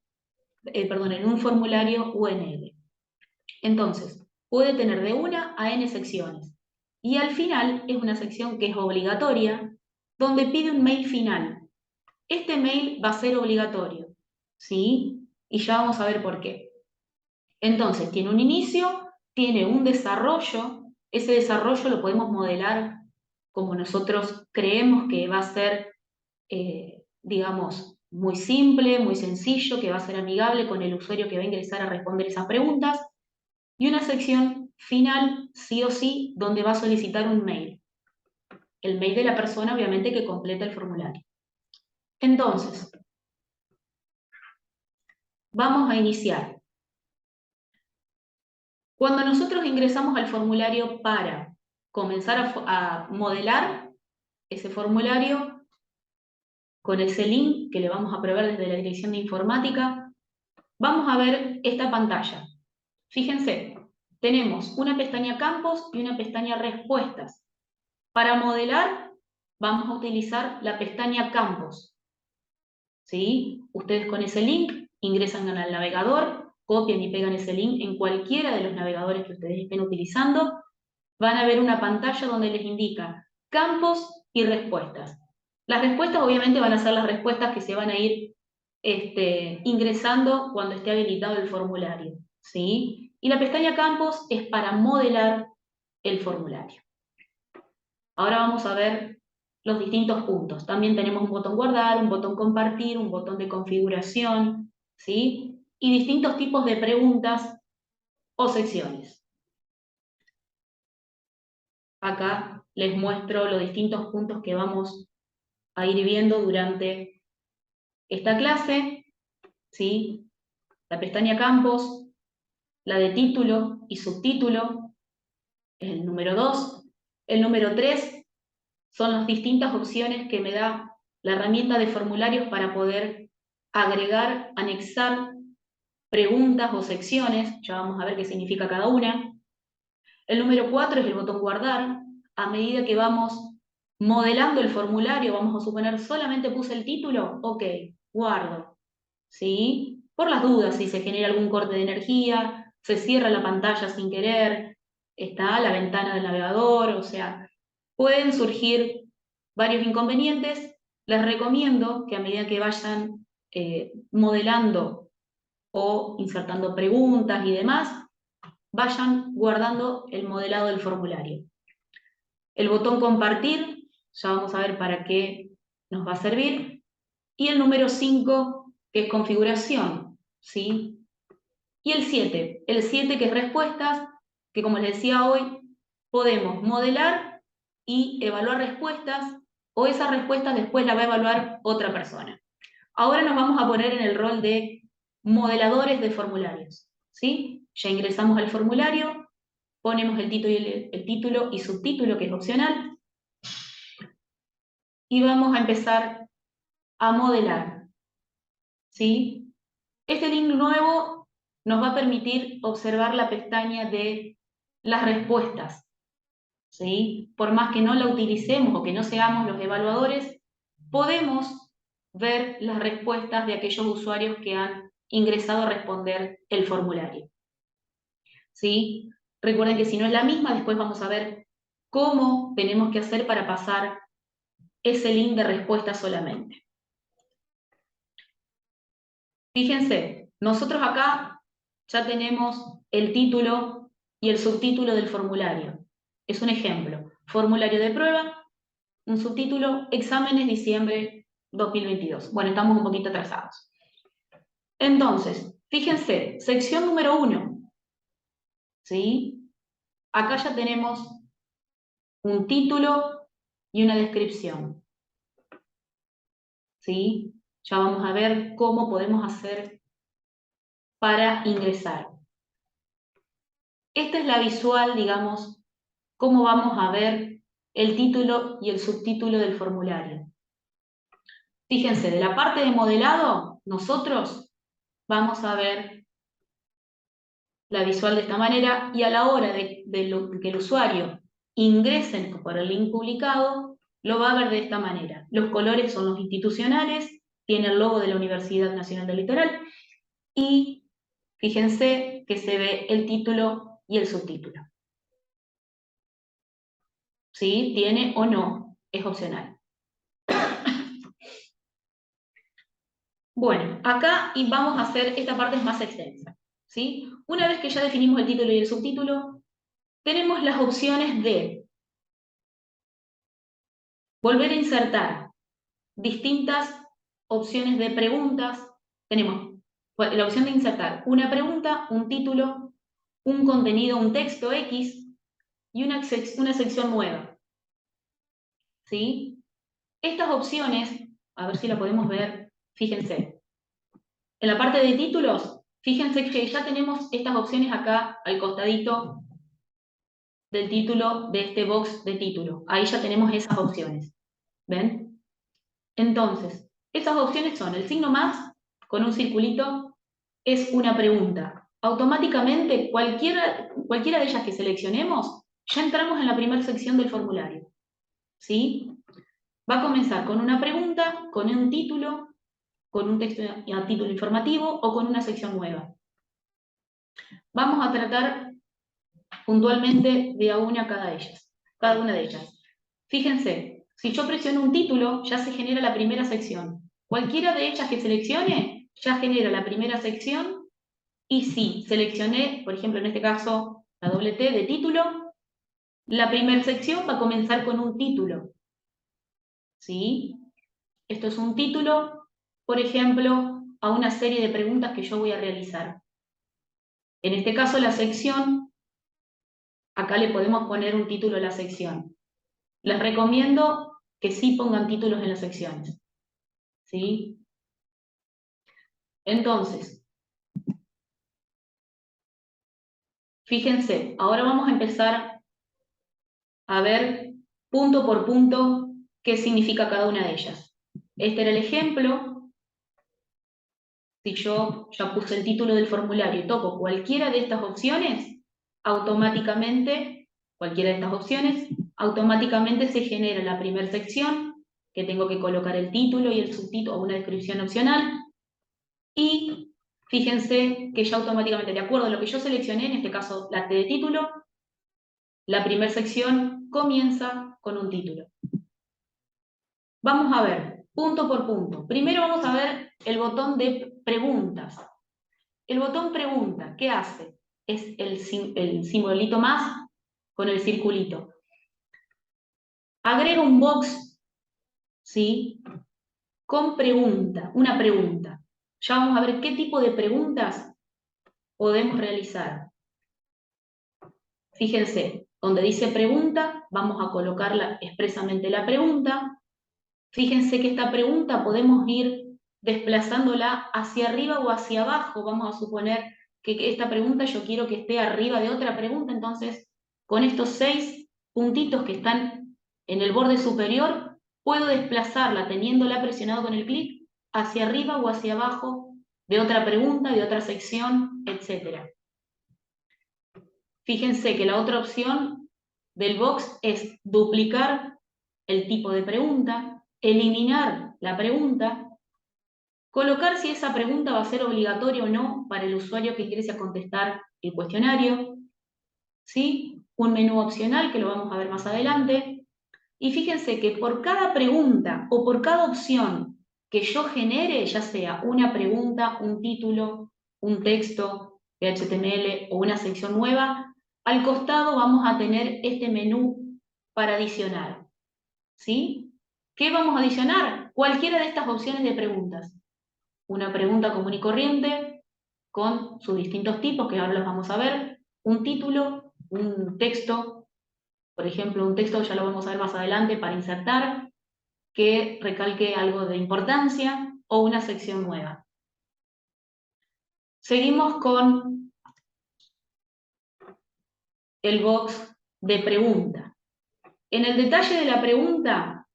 en un formulario UNL. Entonces, puede tener de 1 a n secciones. Y al final es una sección que es obligatoria, donde pide un mail final. Este mail va a ser obligatorio, ¿sí? Y ya vamos a ver por qué. Entonces, tiene un inicio, tiene un desarrollo, ese desarrollo lo podemos modelar como nosotros creemos que va a ser, digamos, muy simple, muy sencillo, que va a ser amigable con el usuario que va a ingresar a responder esas preguntas, y una sección final, sí o sí, donde va a solicitar un mail. El mail de la persona, obviamente, que completa el formulario. Entonces, vamos a iniciar. Cuando nosotros ingresamos al formulario para comenzar a modelar ese formulario, con ese link que le vamos a proveer desde la dirección de informática, vamos a ver esta pantalla. Fíjense, tenemos una pestaña Campos y una pestaña Respuestas. Para modelar, vamos a utilizar la pestaña Campos. ¿Sí? Ustedes con ese link ingresan al navegador, copian y pegan ese link en cualquiera de los navegadores que ustedes estén utilizando, van a ver una pantalla donde les indica campos y respuestas. Las respuestas obviamente van a ser las respuestas que se van a ir ingresando cuando esté habilitado el formulario, ¿sí? Y la pestaña campos es para modelar el formulario. Ahora vamos a ver los distintos puntos. También tenemos un botón guardar, un botón compartir, un botón de configuración, ¿sí? Y distintos tipos de preguntas o secciones. Acá les muestro los distintos puntos que vamos a ir viendo durante esta clase, ¿sí? La pestaña campos, la de título y subtítulo, es el número 2. El número 3 son las distintas opciones que me da la herramienta de formularios para poder agregar, anexar preguntas o secciones, ya vamos a ver qué significa cada una. El número 4 es el botón guardar. A medida que vamos modelando el formulario, vamos a suponer solamente puse el título, ok, guardo, ¿sí? Por las dudas, si se genera algún corte de energía, se cierra la pantalla sin querer, está la ventana del navegador, o sea, pueden surgir varios inconvenientes. Les recomiendo que a medida que vayan modelando o insertando preguntas y demás, vayan guardando el modelado del formulario. El botón compartir, ya vamos a ver para qué nos va a servir. Y el número 5, que es configuración, ¿sí? Y el 7 que es respuestas, que como les decía hoy, podemos modelar y evaluar respuestas, o esas respuestas después las va a evaluar otra persona. Ahora nos vamos a poner en el rol de modeladores de formularios, ¿sí? Ya ingresamos al formulario, ponemos el título y subtítulo, que es opcional, y vamos a empezar a modelar, ¿sí? Este link nuevo nos va a permitir observar la pestaña de las respuestas, ¿sí? Por más que no la utilicemos o que no seamos los evaluadores, podemos ver las respuestas de aquellos usuarios que han ingresado a responder el formulario, ¿sí? Recuerden que si no es la misma, después vamos a ver cómo tenemos que hacer para pasar ese link de respuesta solamente. Fíjense, nosotros acá ya tenemos el título y el subtítulo del formulario. Es un ejemplo. Formulario de prueba, un subtítulo, exámenes diciembre 2022. Bueno, estamos un poquito atrasados. Entonces, fíjense, sección número 1. ¿Sí? Acá ya tenemos un título y una descripción. ¿Sí? Ya vamos a ver cómo podemos hacer para ingresar. Esta es la visual, digamos, cómo vamos a ver el título y el subtítulo del formulario. Fíjense, de la parte de modelado, nosotros vamos a ver la visual de esta manera y a la hora de que el usuario ingrese por el link publicado, lo va a ver de esta manera. Los colores son los institucionales, tiene el logo de la Universidad Nacional del Litoral y fíjense que se ve el título y el subtítulo. ¿Sí? Tiene o no, es opcional. Bueno, acá y vamos a hacer, esta parte es más extensa, ¿sí? Una vez que ya definimos el título y el subtítulo, tenemos las opciones de volver a insertar distintas opciones de preguntas. Tenemos la opción de insertar una pregunta, un título, un contenido, un texto X y una sección nueva, ¿sí? Estas opciones, a ver si la podemos ver, fíjense. En la parte de títulos, fíjense que ya tenemos estas opciones acá al costadito del título de este box de título. Ahí ya tenemos esas opciones. ¿Ven? Entonces, esas opciones son el signo más con un circulito, es una pregunta. Automáticamente, cualquiera de ellas que seleccionemos, ya entramos en la primera sección del formulario. ¿Sí? Va a comenzar con una pregunta, con un título con un texto a título informativo o con una sección nueva. Vamos a tratar puntualmente de a una cada una de ellas. Fíjense, si yo presiono un título, ya se genera la primera sección. Cualquiera de ellas que seleccione, ya genera la primera sección, y si seleccioné, por ejemplo, en este caso, la doble T de título, la primera sección va a comenzar con un título. ¿Sí? Esto es un título, por ejemplo, a una serie de preguntas que yo voy a realizar. En este caso, la sección, acá le podemos poner un título a la sección. Les recomiendo que sí pongan títulos en las secciones. ¿Sí? Entonces, fíjense, ahora vamos a empezar a ver punto por punto qué significa cada una de ellas. Este era el ejemplo. Si yo ya puse el título del formulario y toco cualquiera de estas opciones, automáticamente, automáticamente se genera la primera sección, que tengo que colocar el título y el subtítulo o una descripción opcional, y fíjense que ya automáticamente, de acuerdo a lo que yo seleccioné, en este caso la T de título, la primera sección comienza con un título. Vamos a ver, punto por punto. Primero vamos a ver el botón de preguntas. El botón pregunta, ¿qué hace? Es el simbolito más con el circulito. Agrega un box, ¿sí? Con pregunta, una pregunta. Ya vamos a ver qué tipo de preguntas podemos realizar. Fíjense, donde dice pregunta, vamos a colocarla expresamente la pregunta. Fíjense que esta pregunta podemos ir desplazándola hacia arriba o hacia abajo. Vamos a suponer que esta pregunta yo quiero que esté arriba de otra pregunta, entonces con estos 6 puntitos que están en el borde superior, puedo desplazarla teniéndola presionado con el clic hacia arriba o hacia abajo de otra pregunta, de otra sección, etc. Fíjense que la otra opción del box es duplicar el tipo de pregunta, eliminar la pregunta, colocar si esa pregunta va a ser obligatoria o no para el usuario que ingrese a contestar el cuestionario, ¿sí? Un menú opcional que lo vamos a ver más adelante. Y fíjense que por cada pregunta o por cada opción que yo genere, ya sea una pregunta, un título, un texto de HTML o una sección nueva, al costado vamos a tener este menú para adicionar. ¿Sí? ¿Qué vamos a adicionar? Cualquiera de estas opciones de preguntas. Una pregunta común y corriente con sus distintos tipos, que ahora los vamos a ver. Un título, un texto, por ejemplo, un texto ya lo vamos a ver más adelante para insertar, que recalque algo de importancia, o una sección nueva. Seguimos con el box de pregunta. En el detalle de la pregunta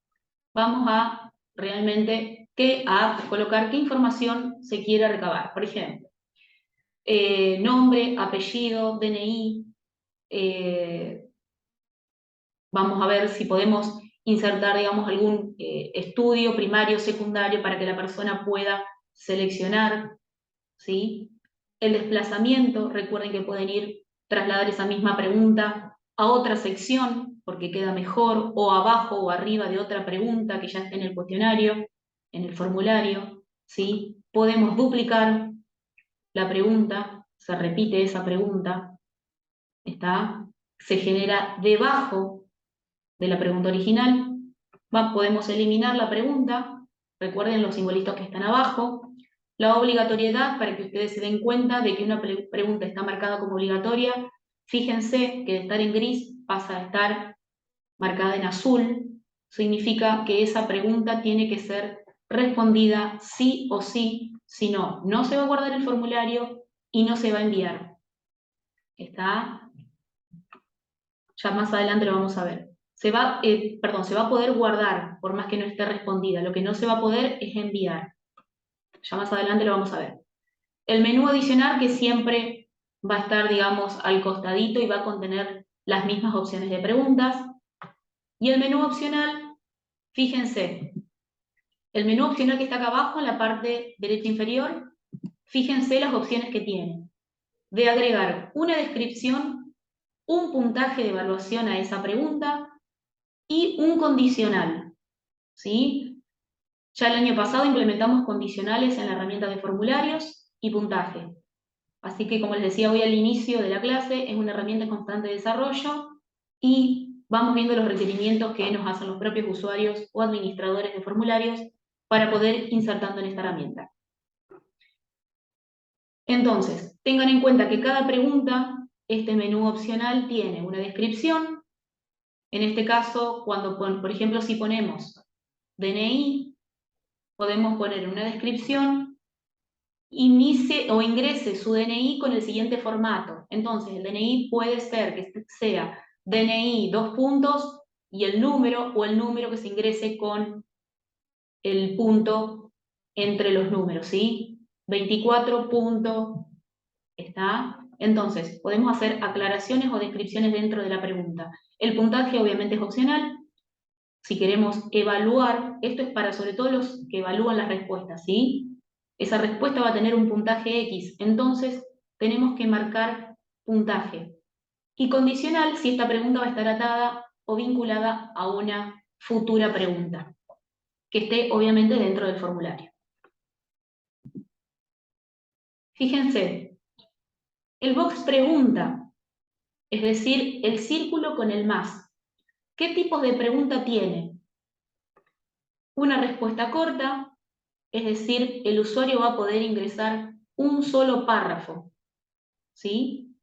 vamos a realmente colocar qué información se quiere recabar. Por ejemplo, nombre, apellido, DNI. Vamos a ver si podemos insertar, digamos, algún estudio primario, secundario, para que la persona pueda seleccionar, ¿sí? El desplazamiento, recuerden que pueden trasladar esa misma pregunta a otra sección, porque queda mejor, o abajo o arriba de otra pregunta que ya esté en el cuestionario, en el formulario, ¿sí? Podemos duplicar la pregunta, se repite esa pregunta, ¿está? Se genera debajo de la pregunta original. Podemos eliminar la pregunta, recuerden los simbolitos que están abajo. La obligatoriedad, para que ustedes se den cuenta de que una pregunta está marcada como obligatoria, fíjense que de estar en gris pasa a estar marcada en azul, significa que esa pregunta tiene que ser respondida sí o sí, si no, no se va a guardar el formulario y no se va a enviar. ¿Está? Ya más adelante lo vamos a ver. Se va a poder guardar, por más que no esté respondida. Lo que no se va a poder es enviar. Ya más adelante lo vamos a ver. El menú adicional, que siempre va a estar, digamos, al costadito y va a contener las mismas opciones de preguntas. Y el menú opcional, fíjense, El menú opcional que está acá abajo, en la parte derecha inferior, fíjense las opciones que tiene. De agregar una descripción, un puntaje de evaluación a esa pregunta y un condicional, ¿sí? Ya el año pasado implementamos condicionales en la herramienta de formularios y puntaje. Así que, como les decía hoy al inicio de la clase, es una herramienta en constante desarrollo y vamos viendo los requerimientos que nos hacen los propios usuarios o administradores de formularios para poder ir insertando en esta herramienta. Entonces, tengan en cuenta que cada pregunta, este menú opcional tiene una descripción. En este caso, cuando, por ejemplo, si ponemos DNI, podemos poner una descripción, inicie o ingrese su DNI con el siguiente formato. Entonces, el DNI puede ser que sea DNI, dos puntos, y el número, o el número que se ingrese con el punto entre los números, ¿sí? 24 punto, ¿está? Entonces, podemos hacer aclaraciones o descripciones dentro de la pregunta. El puntaje obviamente es opcional. Si queremos evaluar, esto es para sobre todo los que evalúan las respuestas, ¿sí? Esa respuesta va a tener un puntaje X, entonces tenemos que marcar puntaje. Y condicional si esta pregunta va a estar atada o vinculada a una futura pregunta, que esté obviamente dentro del formulario. Fíjense, el box pregunta, es decir, el círculo con el más. ¿Qué tipos de pregunta tiene? Una respuesta corta, es decir, el usuario va a poder ingresar un solo párrafo, ¿sí?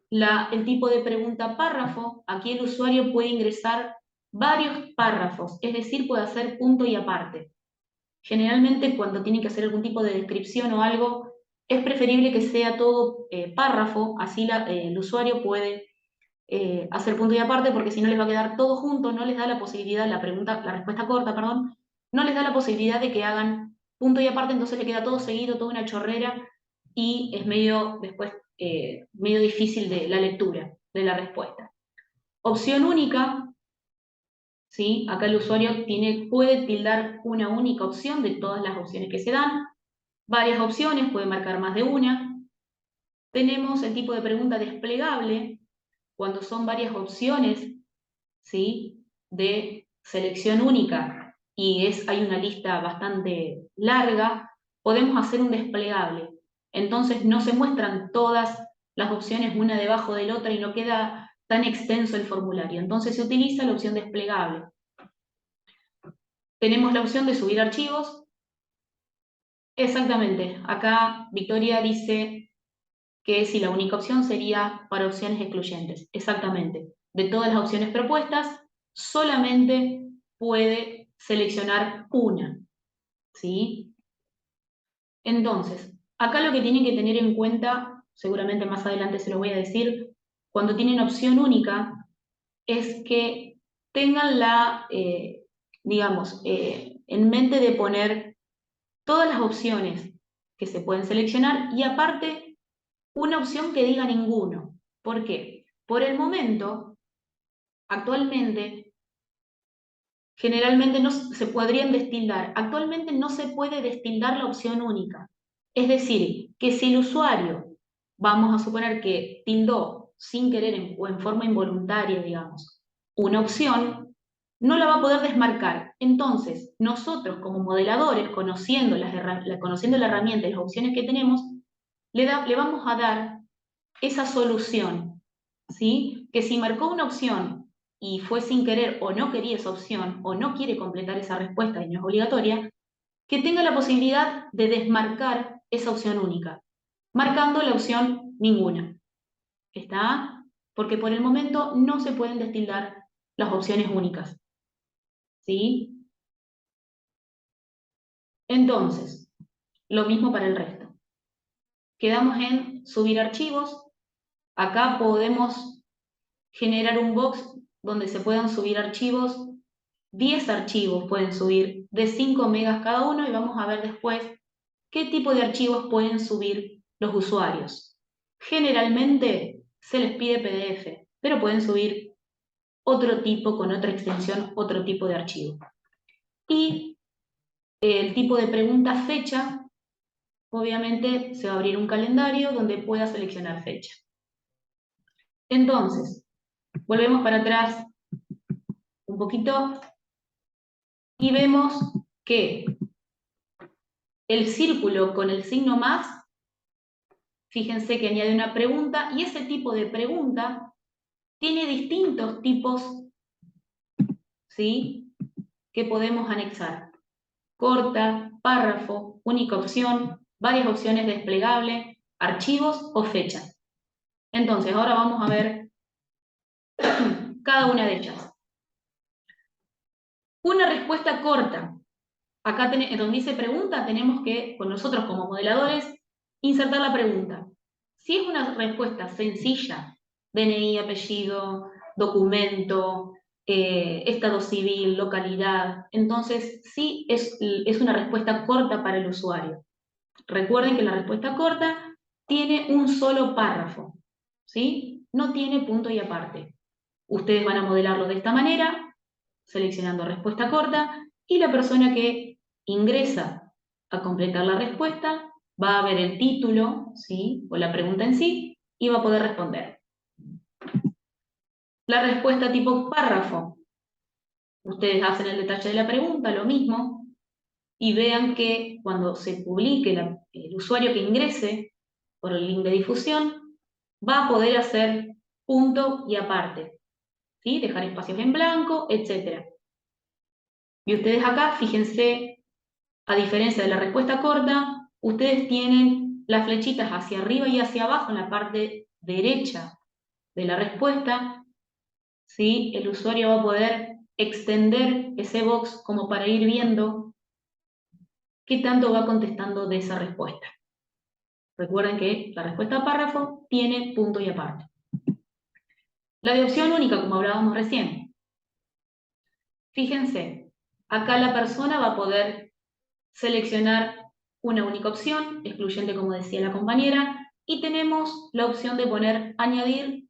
El tipo de pregunta párrafo, aquí el usuario puede ingresar varios párrafos, es decir, puede hacer punto y aparte. Generalmente cuando tienen que hacer algún tipo de descripción o algo, es preferible que sea todo párrafo, así el usuario puede hacer punto y aparte, porque si no les va a quedar todo junto, no les da la posibilidad, la respuesta corta, perdón, no les da la posibilidad de que hagan punto y aparte, entonces le queda todo seguido, toda una chorrera, y es medio, después, medio difícil de la lectura de la respuesta. Opción única, ¿sí? Acá el usuario puede tildar una única opción de todas las opciones que se dan, varias opciones, puede marcar más de una. Tenemos el tipo de pregunta desplegable, cuando son varias opciones, ¿sí? De selección única y hay una lista bastante larga, podemos hacer un desplegable. Entonces no se muestran todas las opciones una debajo de la otra y no queda tan extenso el formulario. Entonces se utiliza la opción desplegable. Tenemos la opción de subir archivos. Exactamente, acá Victoria dice que si la única opción sería para opciones excluyentes. Exactamente. De todas las opciones propuestas, solamente puede seleccionar una, ¿sí? Entonces, acá lo que tienen que tener en cuenta, seguramente más adelante se lo voy a decir, cuando tienen opción única, es que tengan digamos, en mente de poner todas las opciones que se pueden seleccionar y aparte una opción que diga ninguno. ¿Por qué? Por el momento, actualmente, generalmente no se podrían destildar. Actualmente no se puede destildar la opción única. Es decir, que si el usuario, vamos a suponer que tildó sin querer o en forma involuntaria, digamos, una opción, no la va a poder desmarcar. Entonces, nosotros como modeladores, conociendo la herramienta y las opciones que tenemos, le vamos a dar esa solución, ¿sí? Que si marcó una opción y fue sin querer o no quería esa opción o no quiere completar esa respuesta y no es obligatoria, que tenga la posibilidad de desmarcar esa opción única, marcando la opción ninguna. ¿Está? Porque por el momento no se pueden destildar las opciones únicas. ¿Sí? Entonces, lo mismo para el resto. Quedamos en subir archivos. Acá podemos generar un box donde se puedan subir archivos. 10 archivos pueden subir de 5 megas cada uno y vamos a ver después qué tipo de archivos pueden subir los usuarios. Generalmente se les pide PDF, pero pueden subir otro tipo, con otra extensión, otro tipo de archivo. Y el tipo de pregunta fecha, obviamente se va a abrir un calendario donde pueda seleccionar fecha. Entonces, volvemos para atrás un poquito y vemos que el círculo con el signo más, fíjense que añade una pregunta y ese tipo de pregunta tiene distintos tipos, ¿sí?, que podemos anexar. Corta, párrafo, única opción, varias opciones desplegable, archivos o fechas. Entonces, ahora vamos a ver cada una de ellas. Una respuesta corta. Acá donde dice pregunta, tenemos que, con nosotros como modeladores, insertar la pregunta. Si es una respuesta sencilla, DNI, apellido, documento, estado civil, localidad, entonces sí es una respuesta corta para el usuario. Recuerden que la respuesta corta tiene un solo párrafo, ¿sí? No tiene punto y aparte. Ustedes van a modelarlo de esta manera, seleccionando respuesta corta, y la persona que ingresa a completar la respuesta va a ver el título, ¿sí?, o la pregunta en sí, y va a poder responder. La respuesta tipo párrafo. Ustedes hacen el detalle de la pregunta, lo mismo, y vean que cuando se publique el usuario que ingrese por el link de difusión, va a poder hacer punto y aparte, ¿sí?, dejar espacios en blanco, etc. Y ustedes acá, fíjense, a diferencia de la respuesta corta, ustedes tienen las flechitas hacia arriba y hacia abajo en la parte derecha de la respuesta, ¿sí? El usuario va a poder extender ese box como para ir viendo qué tanto va contestando de esa respuesta. Recuerden que la respuesta a párrafo tiene punto y aparte. La de opción única, como hablábamos recién. Fíjense, acá la persona va a poder seleccionar una única opción, excluyente como decía la compañera, y tenemos la opción de poner añadir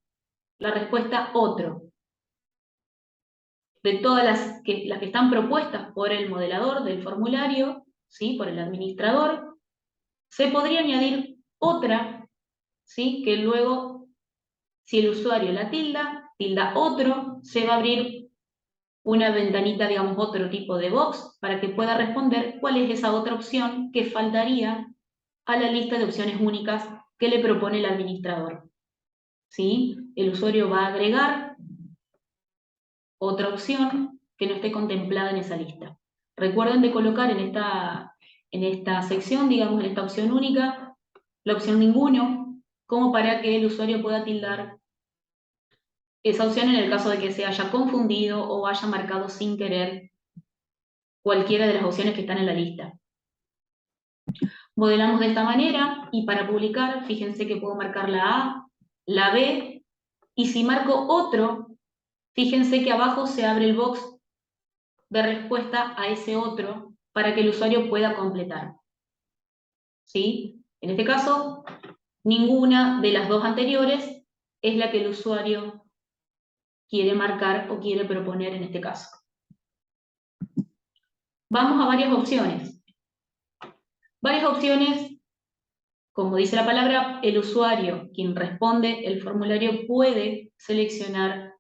la respuesta otro. De todas las que están propuestas por el modelador del formulario, ¿sí?, por el administrador, se podría añadir otra, ¿sí?, que luego, si el usuario la tilda otro, se va a abrir una ventanita, digamos, otro tipo de box, para que pueda responder cuál es esa otra opción que faltaría a la lista de opciones únicas que le propone el administrador. ¿Sí? El usuario va a agregar otra opción que no esté contemplada en esa lista. Recuerden de colocar en esta sección, digamos, en esta opción única, la opción ninguno, como para que el usuario pueda tildar esa opción en el caso de que se haya confundido o haya marcado sin querer cualquiera de las opciones que están en la lista. Modelamos de esta manera y para publicar, fíjense que puedo marcar la A, la B, y si marco otro, fíjense que abajo se abre el box de respuesta a ese otro para que el usuario pueda completar. ¿Sí? En este caso, ninguna de las dos anteriores es la que el usuario quiere marcar o quiere proponer en este caso. Vamos a varias opciones. Varias opciones, como dice la palabra, el usuario, quien responde el formulario, puede seleccionar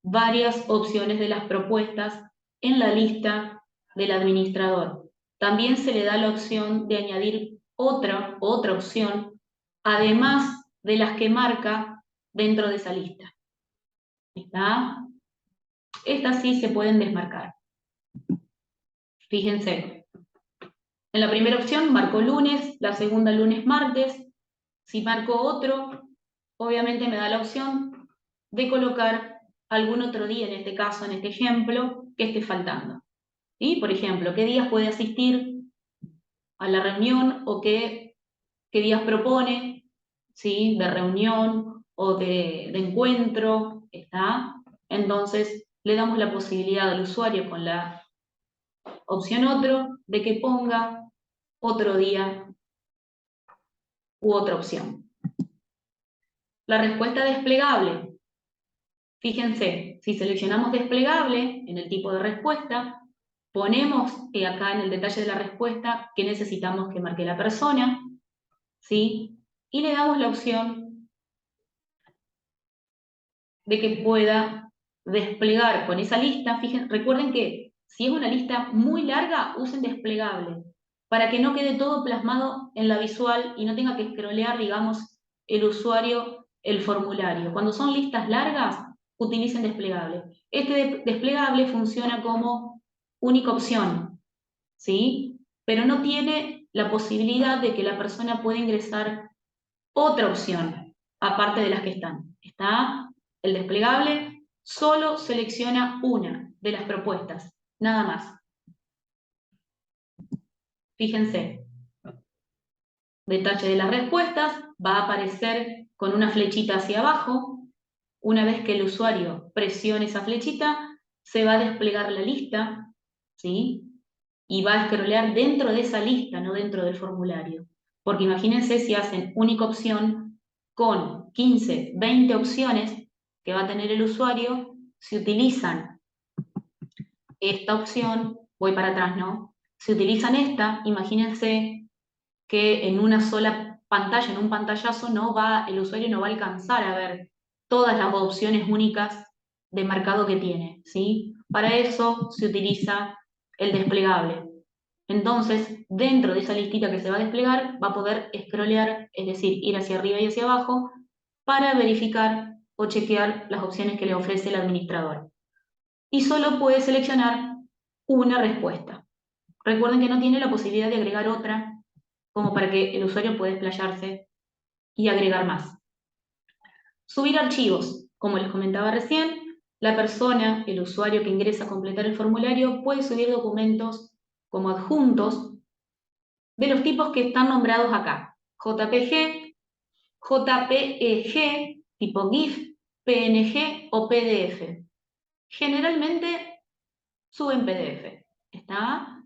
varias opciones de las propuestas en la lista del administrador. También se le da la opción de añadir otra opción, además de las que marca dentro de esa lista. ¿Está? Estas sí se pueden desmarcar. Fíjense. En la primera opción marco lunes, la segunda lunes, martes. Si marco otro, obviamente me da la opción de colocar algún otro día, en este caso, en este ejemplo, que esté faltando. ¿Sí? Por ejemplo, qué días puede asistir a la reunión o qué días propone, ¿sí?, de reunión o de encuentro. ¿Está? Entonces, le damos la posibilidad al usuario con la opción otro de que ponga otro día u otra opción. La respuesta desplegable. Fíjense, si seleccionamos desplegable en el tipo de respuesta, ponemos acá en el detalle de la respuesta que necesitamos que marque la persona, ¿sí? Y le damos la opción de que pueda desplegar con esa lista. Fíjense, recuerden que si es una lista muy larga, usen desplegable, para que no quede todo plasmado en la visual y no tenga que scrollear, digamos, el usuario el formulario. Cuando son listas largas, utilicen desplegable. Este desplegable funciona como única opción, ¿sí? Pero no tiene la posibilidad de que la persona pueda ingresar otra opción, aparte de las que están. Está el desplegable, solo selecciona una de las propuestas, nada más. Fíjense, detalle de las respuestas, va a aparecer con una flechita hacia abajo. Una vez que el usuario presione esa flechita, se va a desplegar la lista, ¿sí? Y va a scrollear dentro de esa lista, no dentro del formulario. Porque imagínense si hacen única opción con 15, 20 opciones que va a tener el usuario, si utilizan esta opción, voy para atrás, ¿no? Si utilizan esta, imagínense que en una sola pantalla, en un pantallazo, el usuario no va a alcanzar a ver todas las opciones únicas de marcado que tiene, ¿sí? Para eso se utiliza el desplegable. Entonces, dentro de esa listita que se va a desplegar, va a poder scrollear, es decir, ir hacia arriba y hacia abajo, para verificar o chequear las opciones que le ofrece el administrador. Y solo puede seleccionar una respuesta. Recuerden que no tiene la posibilidad de agregar otra, como para que el usuario pueda explayarse y agregar más. Subir archivos. Como les comentaba recién, la persona, el usuario que ingresa a completar el formulario, puede subir documentos como adjuntos de los tipos que están nombrados acá. JPG, JPEG, tipo GIF, PNG o PDF. Generalmente suben PDF. ¿Está?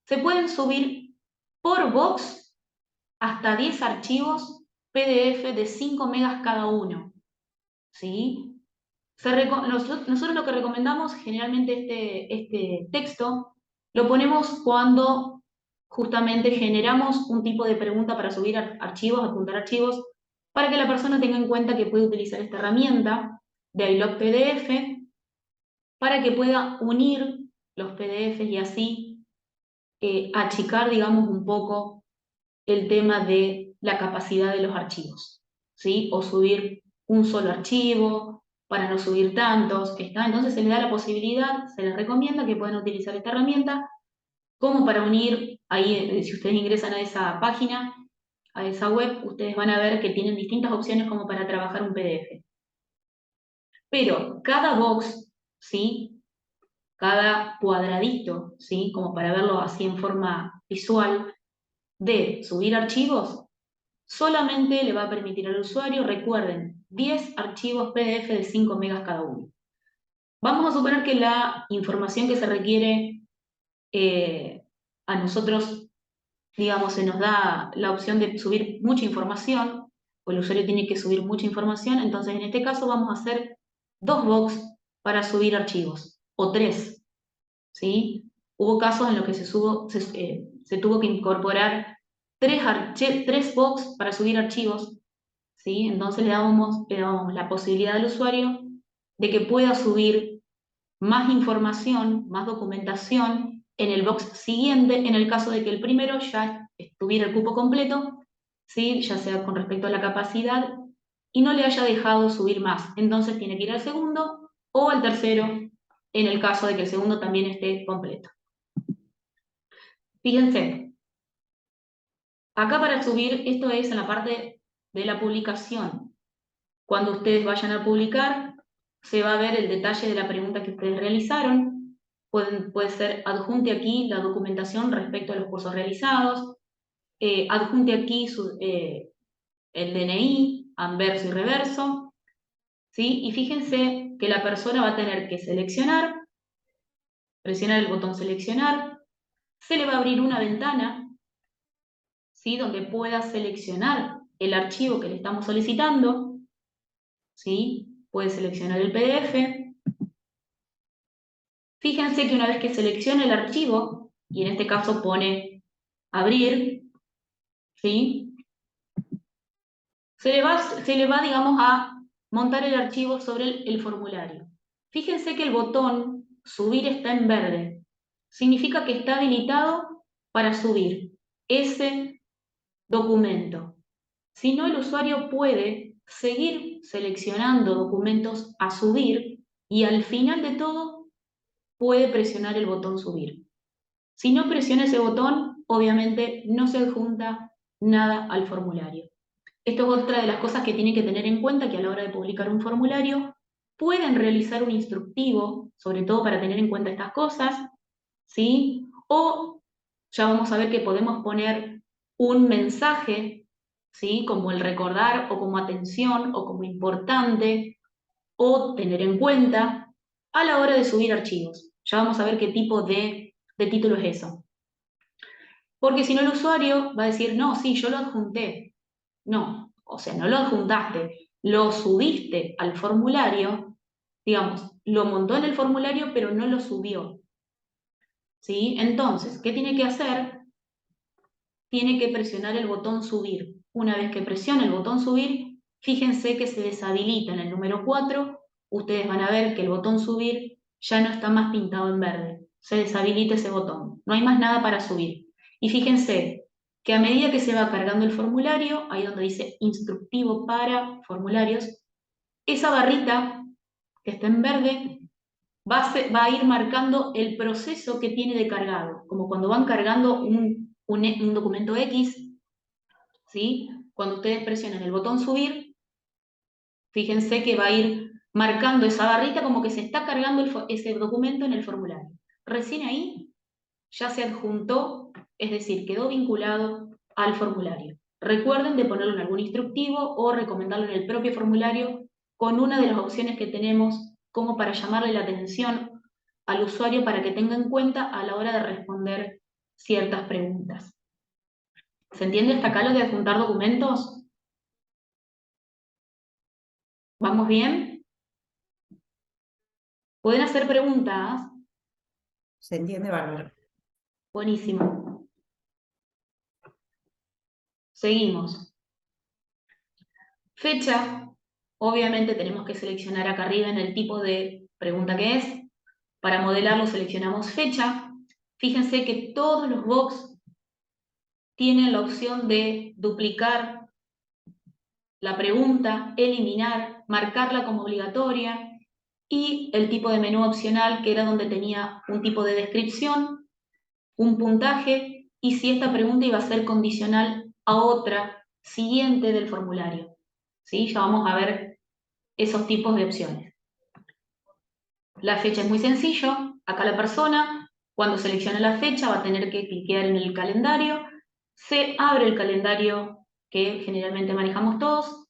Se pueden subir por box hasta 10 archivos PDF de 5 megas cada uno. ¿Sí? Nosotros lo que recomendamos, generalmente este texto, lo ponemos cuando justamente generamos un tipo de pregunta para subir archivos, apuntar archivos, para que la persona tenga en cuenta que puede utilizar esta herramienta de iLog PDF para que pueda unir los PDFs y así achicar, digamos, un poco el tema de la capacidad de los archivos, ¿sí? O subir un solo archivo para no subir tantos, ¿está? Entonces se les da la posibilidad, se les recomienda que puedan utilizar esta herramienta como para unir, ahí si ustedes ingresan a esa página, a esa web, ustedes van a ver que tienen distintas opciones como para trabajar un PDF. Pero cada box, ¿sí? Cada cuadradito, ¿sí? Como para verlo así en forma visual, de subir archivos, solamente le va a permitir al usuario, recuerden, 10 archivos PDF de 5 megas cada uno. Vamos a suponer que la información que se requiere a nosotros, digamos, se nos da la opción de subir mucha información, o el usuario tiene que subir mucha información, entonces en este caso vamos a hacer 2 box para subir archivos, o 3, ¿sí? Hubo casos en los que se tuvo que incorporar 3 box para subir archivos, ¿sí? Entonces le dábamos la posibilidad al usuario de que pueda subir más información, más documentación en el box siguiente, en el caso de que el primero ya estuviera el cupo completo, ¿sí? Ya sea con respecto a la capacidad, y no le haya dejado subir más. Entonces tiene que ir al segundo o al tercero, en el caso de que el segundo también esté completo. Fíjense, acá para subir, esto es en la parte de la publicación. Cuando ustedes vayan a publicar, se va a ver el detalle de la pregunta que ustedes realizaron. Puede ser adjunte aquí la documentación respecto a los cursos realizados, adjunte aquí el DNI, anverso y reverso, ¿sí? Y fíjense que la persona va a tener que seleccionar, presionar el botón seleccionar, se le va a abrir una ventana, ¿sí? Donde pueda seleccionar el archivo que le estamos solicitando, ¿sí? Puede seleccionar el PDF. Fíjense que una vez que selecciona el archivo, y en este caso pone abrir, ¿sí? Se le va, digamos, a montar el archivo sobre el formulario. Fíjense que el botón subir está en verde. Significa que está habilitado para subir ese documento. Si no, el usuario puede seguir seleccionando documentos a subir y al final de todo puede presionar el botón subir. Si no presiona ese botón, obviamente no se adjunta nada al formulario. Esto es otra de las cosas que tienen que tener en cuenta, que a la hora de publicar un formulario pueden realizar un instructivo, sobre todo para tener en cuenta estas cosas, ¿sí? O ya vamos a ver que podemos poner un mensaje, ¿sí? Como el recordar, o como atención, o como importante, o tener en cuenta a la hora de subir archivos. Ya vamos a ver qué tipo de título es eso. Porque si no, el usuario va a decir, no, sí, yo lo adjunté. No, o sea, no lo adjuntaste, lo subiste al formulario, digamos, lo montó en el formulario, pero no lo subió. ¿Sí? Entonces, ¿qué tiene que hacer? Tiene que presionar el botón subir. Una vez que presione el botón subir, fíjense que se deshabilita en el número 4. Ustedes van a ver que el botón subir ya no está más pintado en verde. Se deshabilita ese botón. No hay más nada para subir. Y fíjense que a medida que se va cargando el formulario, ahí donde dice instructivo para formularios, esa barrita que está en verde va a ir marcando el proceso que tiene de cargado, como cuando van cargando un documento X, ¿sí? Cuando ustedes presionan el botón subir, fíjense que va a ir marcando esa barrita como que se está cargando ese documento en el formulario. Recién ahí ya se adjuntó, es decir, quedó vinculado al formulario. Recuerden de ponerlo en algún instructivo o recomendarlo en el propio formulario con una de las opciones que tenemos como para llamarle la atención al usuario para que tenga en cuenta a la hora de responder ciertas preguntas. ¿Se entiende hasta acá lo de adjuntar documentos? ¿Vamos bien? ¿Pueden hacer preguntas? Se entiende bárbaro. Buenísimo. Seguimos. Fecha. Obviamente tenemos que seleccionar acá arriba en el tipo de pregunta que es. Para modelarlo seleccionamos fecha. Fíjense que todos los box tienen la opción de duplicar la pregunta, eliminar, marcarla como obligatoria y el tipo de menú opcional, que era donde tenía un tipo de descripción, un puntaje y si esta pregunta iba a ser condicional a otra siguiente del formulario. ¿Sí? Ya vamos a ver esos tipos de opciones. La fecha es muy sencillo. Acá la persona, cuando selecciona la fecha, va a tener que cliquear en el calendario. Se abre el calendario que generalmente manejamos todos.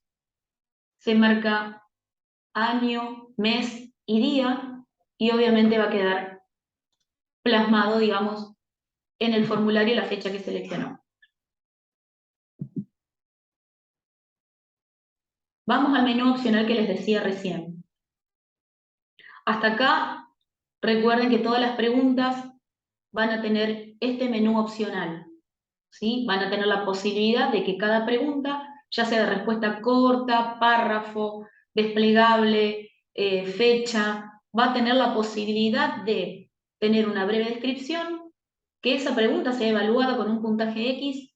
Se marca año, mes y día. Y obviamente va a quedar plasmado, digamos, en el formulario la fecha que seleccionó. Vamos al menú opcional que les decía recién. Hasta acá, recuerden que todas las preguntas van a tener este menú opcional, ¿sí? Van a tener la posibilidad de que cada pregunta, ya sea de respuesta corta, párrafo, desplegable, fecha, va a tener la posibilidad de tener una breve descripción, que esa pregunta sea evaluada con un puntaje X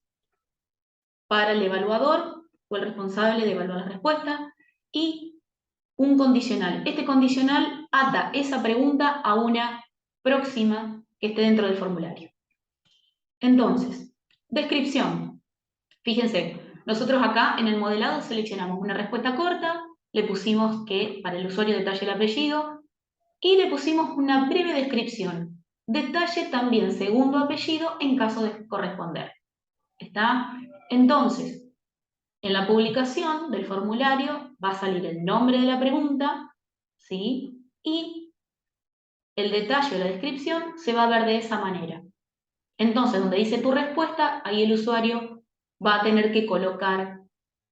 para el evaluador o el responsable de evaluar la respuesta, y un condicional. Este condicional ata esa pregunta a una próxima que esté dentro del formulario. Entonces, descripción. Fíjense, nosotros acá en el modelado seleccionamos una respuesta corta, le pusimos que para el usuario detalle el apellido y le pusimos una breve descripción. Detalle también segundo apellido en caso de corresponder. ¿Está? Entonces, en la publicación del formulario va a salir el nombre de la pregunta, ¿sí? Y el detalle o la descripción se va a ver de esa manera. Entonces, donde dice tu respuesta, ahí el usuario va a tener que colocar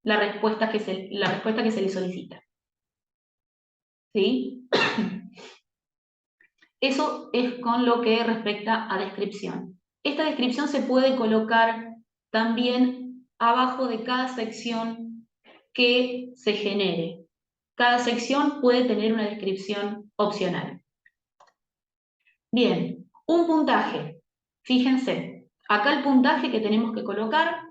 la respuesta que se le solicita. ¿Sí? Eso es con lo que respecta a descripción. Esta descripción se puede colocar también abajo de cada sección que se genere. Cada sección puede tener una descripción opcional. Bien, un puntaje. Fíjense, acá el puntaje que tenemos que colocar,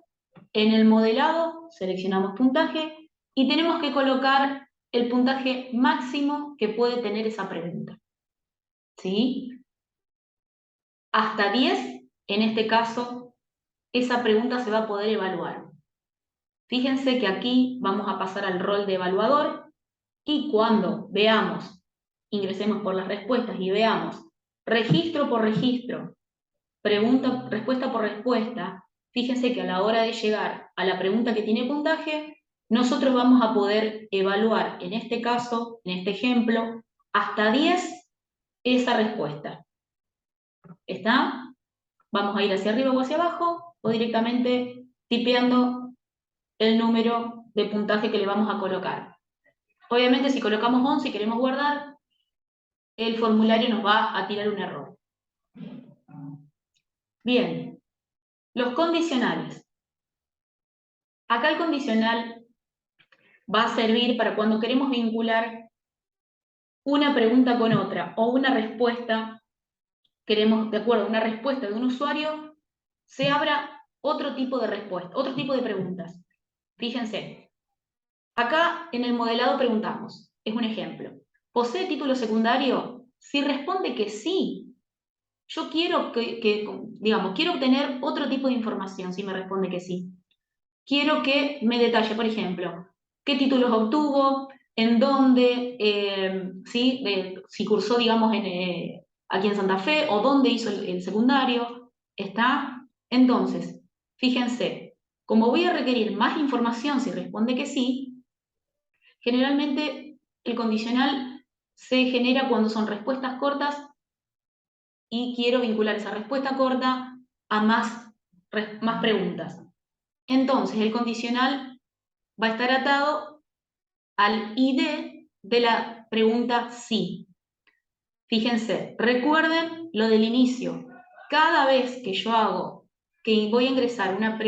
en el modelado seleccionamos puntaje y tenemos que colocar el puntaje máximo que puede tener esa pregunta. ¿Sí? Hasta 10, en este caso, esa pregunta se va a poder evaluar. Fíjense que aquí vamos a pasar al rol de evaluador y cuando veamos, ingresemos por las respuestas y veamos registro por registro, respuesta por respuesta, fíjense que a la hora de llegar a la pregunta que tiene puntaje, nosotros vamos a poder evaluar, en este caso, en este ejemplo, hasta 10 esa respuesta. ¿Está? Vamos a ir hacia arriba o hacia abajo o directamente tipeando el número de puntaje que le vamos a colocar. Obviamente si colocamos 11 y queremos guardar, el formulario nos va a tirar un error. Bien, los condicionales. Acá el condicional va a servir para cuando queremos vincular una pregunta con otra o una respuesta, queremos, de acuerdo a una respuesta de un usuario, se abra otro tipo de respuesta, otro tipo de preguntas. Fíjense, acá en el modelado preguntamos, es un ejemplo, ¿posee título secundario? Si responde que sí, yo quiero digamos, quiero obtener otro tipo de información si me responde que sí. Quiero que me detalle, por ejemplo, qué títulos obtuvo, en dónde, si cursó, digamos, aquí en Santa Fe, o dónde hizo el secundario, ¿está? Entonces, fíjense, como voy a requerir más información si responde que sí, generalmente el condicional se genera cuando son respuestas cortas y quiero vincular esa respuesta corta a más preguntas. Entonces, el condicional va a estar atado al ID de la pregunta sí. Fíjense, recuerden lo del inicio. Cada vez que yo que voy a ingresar una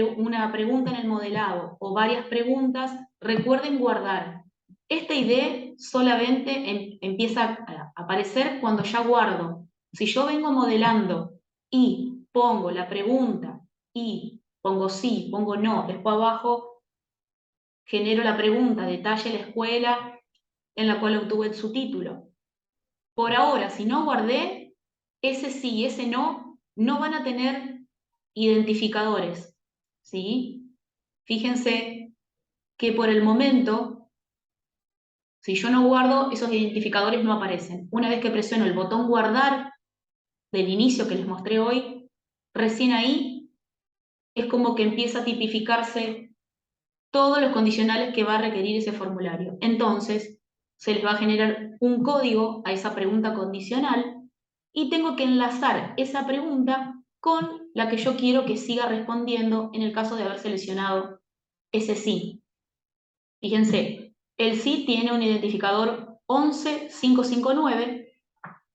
pregunta en el modelado o varias preguntas, recuerden guardar. Este ID solamente empieza a aparecer cuando ya guardo. Si yo vengo modelando y pongo la pregunta y pongo sí, pongo no, después abajo genero la pregunta, detalle la escuela en la cual obtuve su título. Por ahora, si no guardé, ese sí y ese no, no van a tener identificadores, ¿sí? Fíjense que por el momento, si yo no guardo, esos identificadores no aparecen. Una vez que presiono el botón guardar del inicio que les mostré hoy, recién ahí es como que empieza a tipificarse todos los condicionales que va a requerir ese formulario. Entonces, se les va a generar un código a esa pregunta condicional y tengo que enlazar esa pregunta con la que yo quiero que siga respondiendo en el caso de haber seleccionado ese sí. Fíjense, el sí tiene un identificador 11559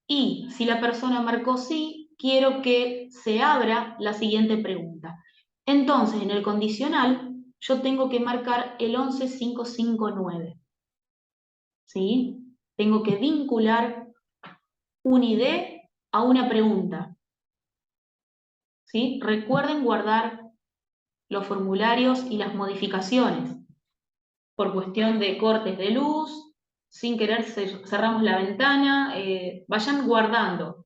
y si la persona marcó sí, quiero que se abra la siguiente pregunta. Entonces, en el condicional, yo tengo que marcar el 11559. ¿Sí? Tengo que vincular un ID a una pregunta. ¿Sí? Recuerden guardar los formularios y las modificaciones. Por cuestión de cortes de luz, sin querer cerramos la ventana, vayan guardando.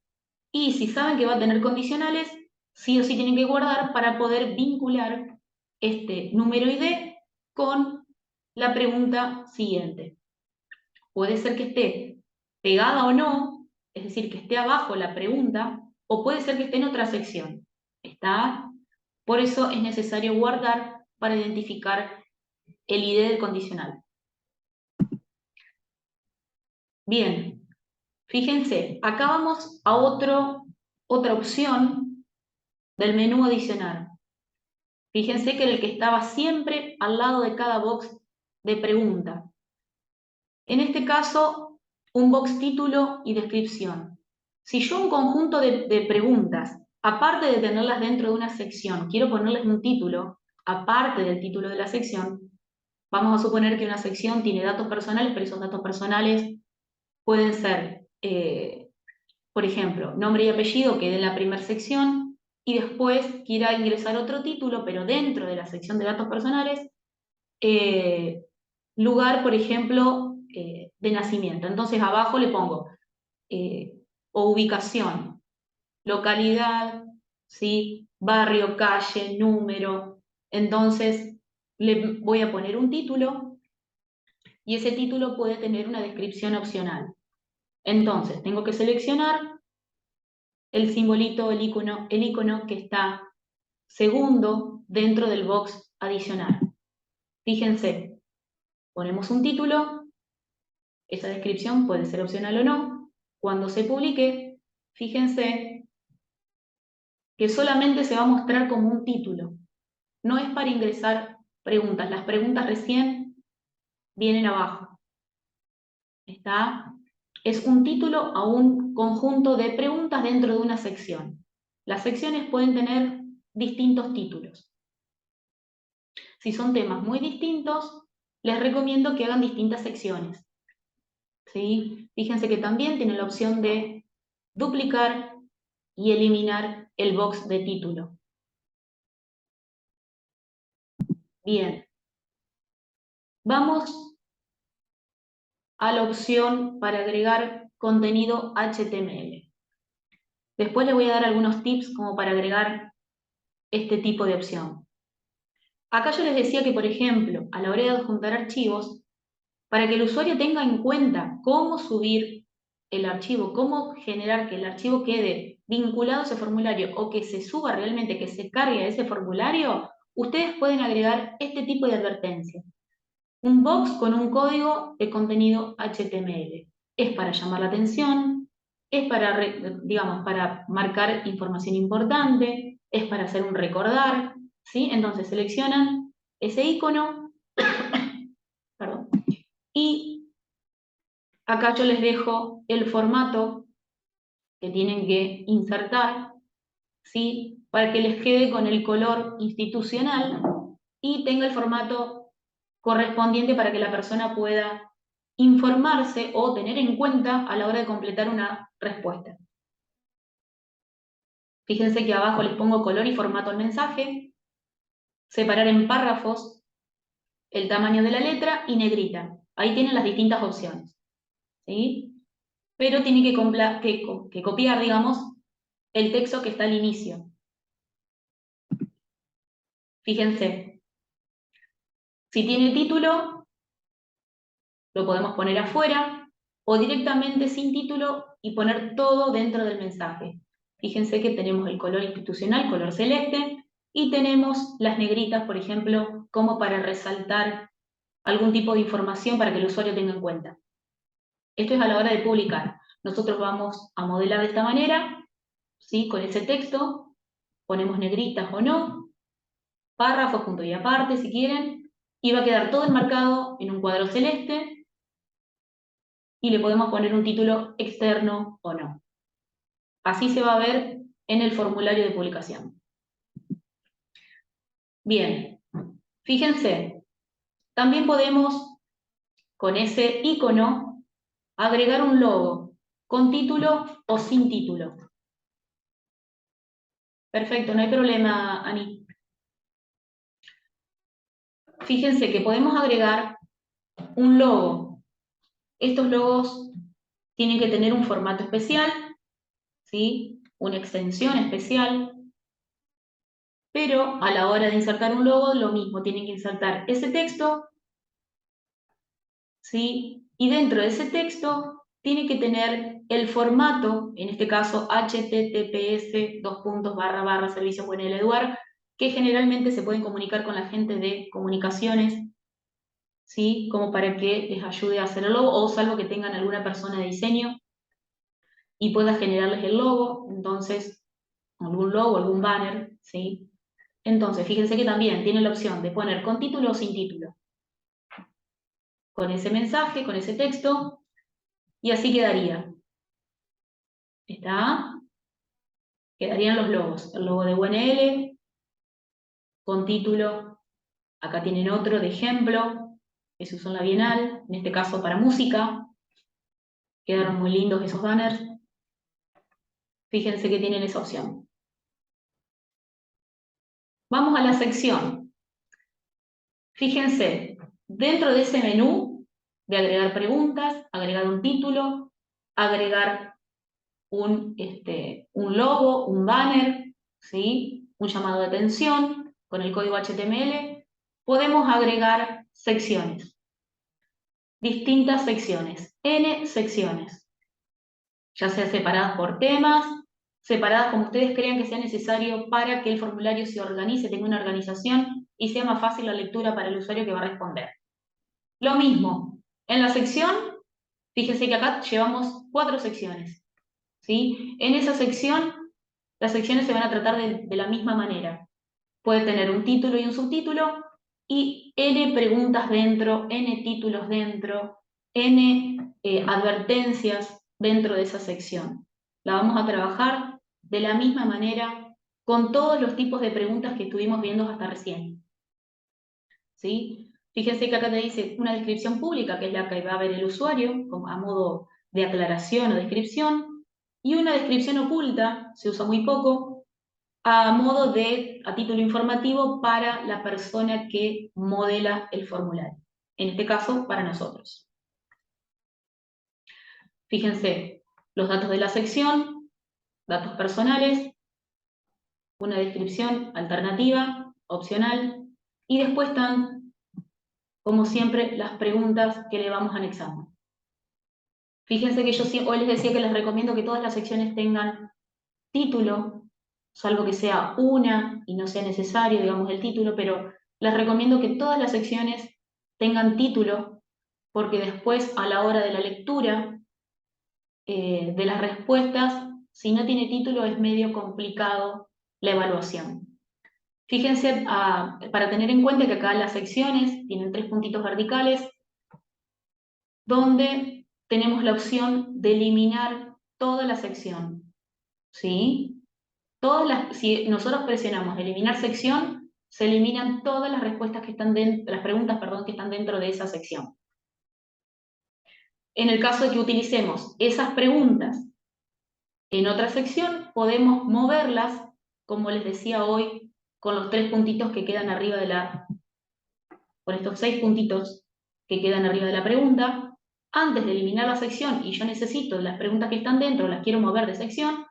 Y si saben que va a tener condicionales, sí o sí tienen que guardar para poder vincular este número ID con la pregunta siguiente. Puede ser que esté pegada o no, es decir, que esté abajo la pregunta, o puede ser que esté en otra sección. ¿Está? Por eso es necesario guardar para identificar el ID del condicional. Bien, fíjense, acá vamos a otra opción del menú adicional. Fíjense que era el que estaba siempre al lado de cada box de pregunta. En este caso, un box título y descripción. Si yo un conjunto de preguntas, aparte de tenerlas dentro de una sección, quiero ponerles un título, aparte del título de la sección, vamos a suponer que una sección tiene datos personales, pero esos datos personales pueden ser, por ejemplo, nombre y apellido, quede en la primera sección, y después quiera ingresar otro título, pero dentro de la sección de datos personales, lugar, por ejemplo, de nacimiento. Entonces abajo le pongo o ubicación, localidad, ¿sí? Barrio, calle, número. Entonces le voy a poner un título y ese título puede tener una descripción opcional. Entonces tengo que seleccionar el simbolito, el icono que está segundo dentro del box adicional. Fíjense, ponemos un título, esa descripción puede ser opcional o no. Cuando se publique, fíjense que solamente se va a mostrar como un título. No es para ingresar preguntas, las preguntas recién vienen abajo. ¿Está? Es un título a un conjunto de preguntas dentro de una sección. Las secciones pueden tener distintos títulos. Si son temas muy distintos, les recomiendo que hagan distintas secciones. ¿Sí? Fíjense que también tienen la opción de duplicar y eliminar el box de título. Bien. Vamos a la opción para agregar contenido HTML. Después les voy a dar algunos tips como para agregar este tipo de opción. Acá yo les decía que, por ejemplo, a la hora de adjuntar archivos, para que el usuario tenga en cuenta cómo subir el archivo, cómo generar que el archivo quede vinculado a ese formulario o que se suba realmente, que se cargue a ese formulario, ustedes pueden agregar este tipo de advertencia. Un box con un código de contenido HTML. Es para llamar la atención, es para, digamos, para marcar información importante, es para hacer un recordar, ¿sí? Entonces seleccionan ese icono, perdón, y acá yo les dejo el formato que tienen que insertar, ¿sí? Para que les quede con el color institucional y tenga el formato correspondiente para que la persona pueda informarse o tener en cuenta a la hora de completar una respuesta. Fíjense que abajo les pongo color y formato al mensaje, separar en párrafos, el tamaño de la letra y negrita. Ahí tienen las distintas opciones. ¿Sí? Pero tiene que copiar, digamos, el texto que está al inicio. Fíjense, si tiene título, lo podemos poner afuera o directamente sin título y poner todo dentro del mensaje. Fíjense que tenemos el color institucional, color celeste, y tenemos las negritas, por ejemplo, como para resaltar algún tipo de información para que el usuario tenga en cuenta. Esto es a la hora de publicar. Nosotros vamos a modelar de esta manera, ¿sí? Con ese texto, ponemos negritas o no, párrafos, punto y aparte, si quieren, y va a quedar todo enmarcado en un cuadro celeste, y le podemos poner un título externo o no. Así se va a ver en el formulario de publicación. Bien, fíjense, también podemos, con ese icono, agregar un logo, con título o sin título. Perfecto, no hay problema, Ani. Fíjense que podemos agregar un logo. Estos logos tienen que tener un formato especial, ¿sí? Una extensión especial, pero a la hora de insertar un logo, lo mismo, tienen que insertar ese texto, ¿sí? Y dentro de ese texto tiene que tener el formato, en este caso https://servicios.nl/eduar, que generalmente se pueden comunicar con la gente de comunicaciones, ¿sí? Como para que les ayude a hacer el logo, o salvo que tengan alguna persona de diseño y pueda generarles el logo, entonces, algún logo, algún banner, ¿sí? Entonces, fíjense que también tiene la opción de poner con título o sin título. Con ese mensaje, con ese texto, y así quedaría. ¿Está? Quedarían los logos. El logo de UNL, con título. Acá tienen otro de ejemplo, que se usó en la Bienal, en este caso para música. Quedaron muy lindos esos banners. Fíjense que tienen esa opción. Vamos a la sección. Fíjense, dentro de ese menú de agregar preguntas, agregar un título, agregar un logo, un banner, ¿sí? Un llamado de atención con el código HTML, podemos agregar secciones. Distintas secciones, N secciones, ya sea separadas por temas, separadas como ustedes crean que sea necesario para que el formulario se organice, tenga una organización y sea más fácil la lectura para el usuario que va a responder. Lo mismo, en la sección, fíjense que acá llevamos 4 secciones, ¿sí? En esa sección, las secciones se van a tratar de la misma manera. Puede tener un título y un subtítulo, y N preguntas dentro, N títulos dentro, N advertencias dentro de esa sección. La vamos a trabajar de la misma manera con todos los tipos de preguntas que estuvimos viendo hasta recién. ¿Sí? Fíjense que acá te dice una descripción pública, que es la que va a ver el usuario, como a modo de aclaración o descripción, y una descripción oculta, se usa muy poco, a título informativo para la persona que modela el formulario. En este caso, para nosotros. Fíjense, los datos de la sección, datos personales, una descripción alternativa, opcional, y después están, como siempre, las preguntas que le vamos anexando. Fíjense que yo hoy les decía que les recomiendo que todas las secciones tengan título, salvo que sea una y no sea necesario, digamos, el título, pero les recomiendo que todas las secciones tengan título, porque después, a la hora de la lectura de las respuestas, si no tiene título es medio complicado la evaluación. Fíjense, para tener en cuenta que acá las secciones tienen 3 puntitos verticales, donde tenemos la opción de eliminar toda la sección, ¿sí? Si nosotros presionamos eliminar sección, se eliminan todas las respuestas que están las preguntas, perdón, que están dentro de esa sección. En el caso de que utilicemos esas preguntas en otra sección, podemos moverlas, como les decía hoy, con los 3 puntitos que quedan arriba con estos 6 puntitos que quedan arriba de la pregunta. Antes de eliminar la sección y yo necesito las preguntas que están dentro, las quiero mover de sección,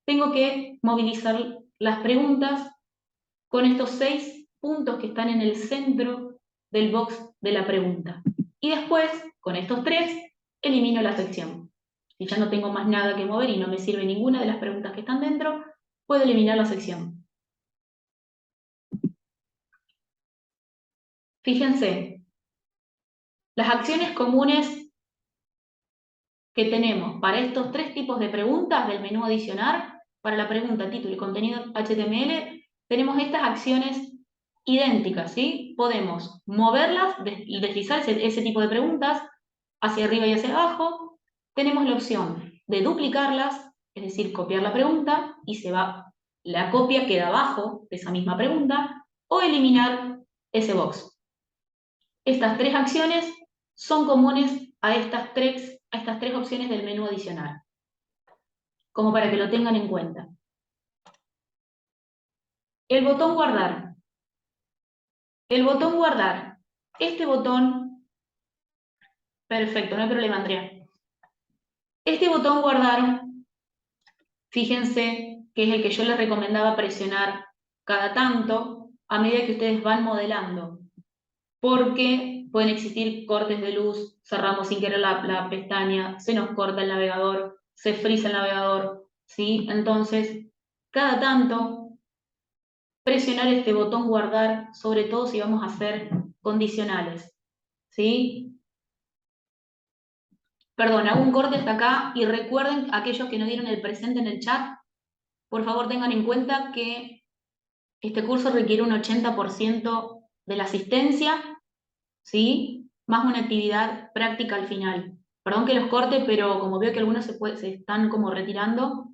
tengo que movilizar las preguntas con estos 6 puntos que están en el centro del box de la pregunta. Y después, con estos 3, elimino la sección. Si ya no tengo más nada que mover y no me sirve ninguna de las preguntas que están dentro, puedo eliminar la sección. Fíjense, las acciones comunes que tenemos para estos 3 tipos de preguntas del menú adicionar, para la pregunta, título y contenido HTML, tenemos estas acciones idénticas, ¿sí? Podemos moverlas, deslizar ese tipo de preguntas hacia arriba y hacia abajo. Tenemos la opción de duplicarlas, es decir, copiar la pregunta y la copia queda abajo de esa misma pregunta, o eliminar ese box. Estas 3 acciones son comunes a estas 3 opciones del menú adicional, como para que lo tengan en cuenta. El botón guardar. El botón guardar. Este botón, perfecto, no hay problema, Andrea. Este botón guardar, fíjense que es el que yo les recomendaba presionar cada tanto a medida que ustedes van modelando, porque pueden existir cortes de luz, cerramos sin querer la pestaña, se nos corta el navegador, se frisa el navegador, ¿sí? Entonces, cada tanto, presionar este botón guardar, sobre todo si vamos a hacer condicionales, ¿sí? Perdón, hago un corte hasta acá y recuerden, aquellos que no dieron el presente en el chat, por favor tengan en cuenta que este curso requiere un 80% de la asistencia, ¿sí? Más una actividad práctica al final. Perdón que los corte, pero como veo que algunos se están como retirando,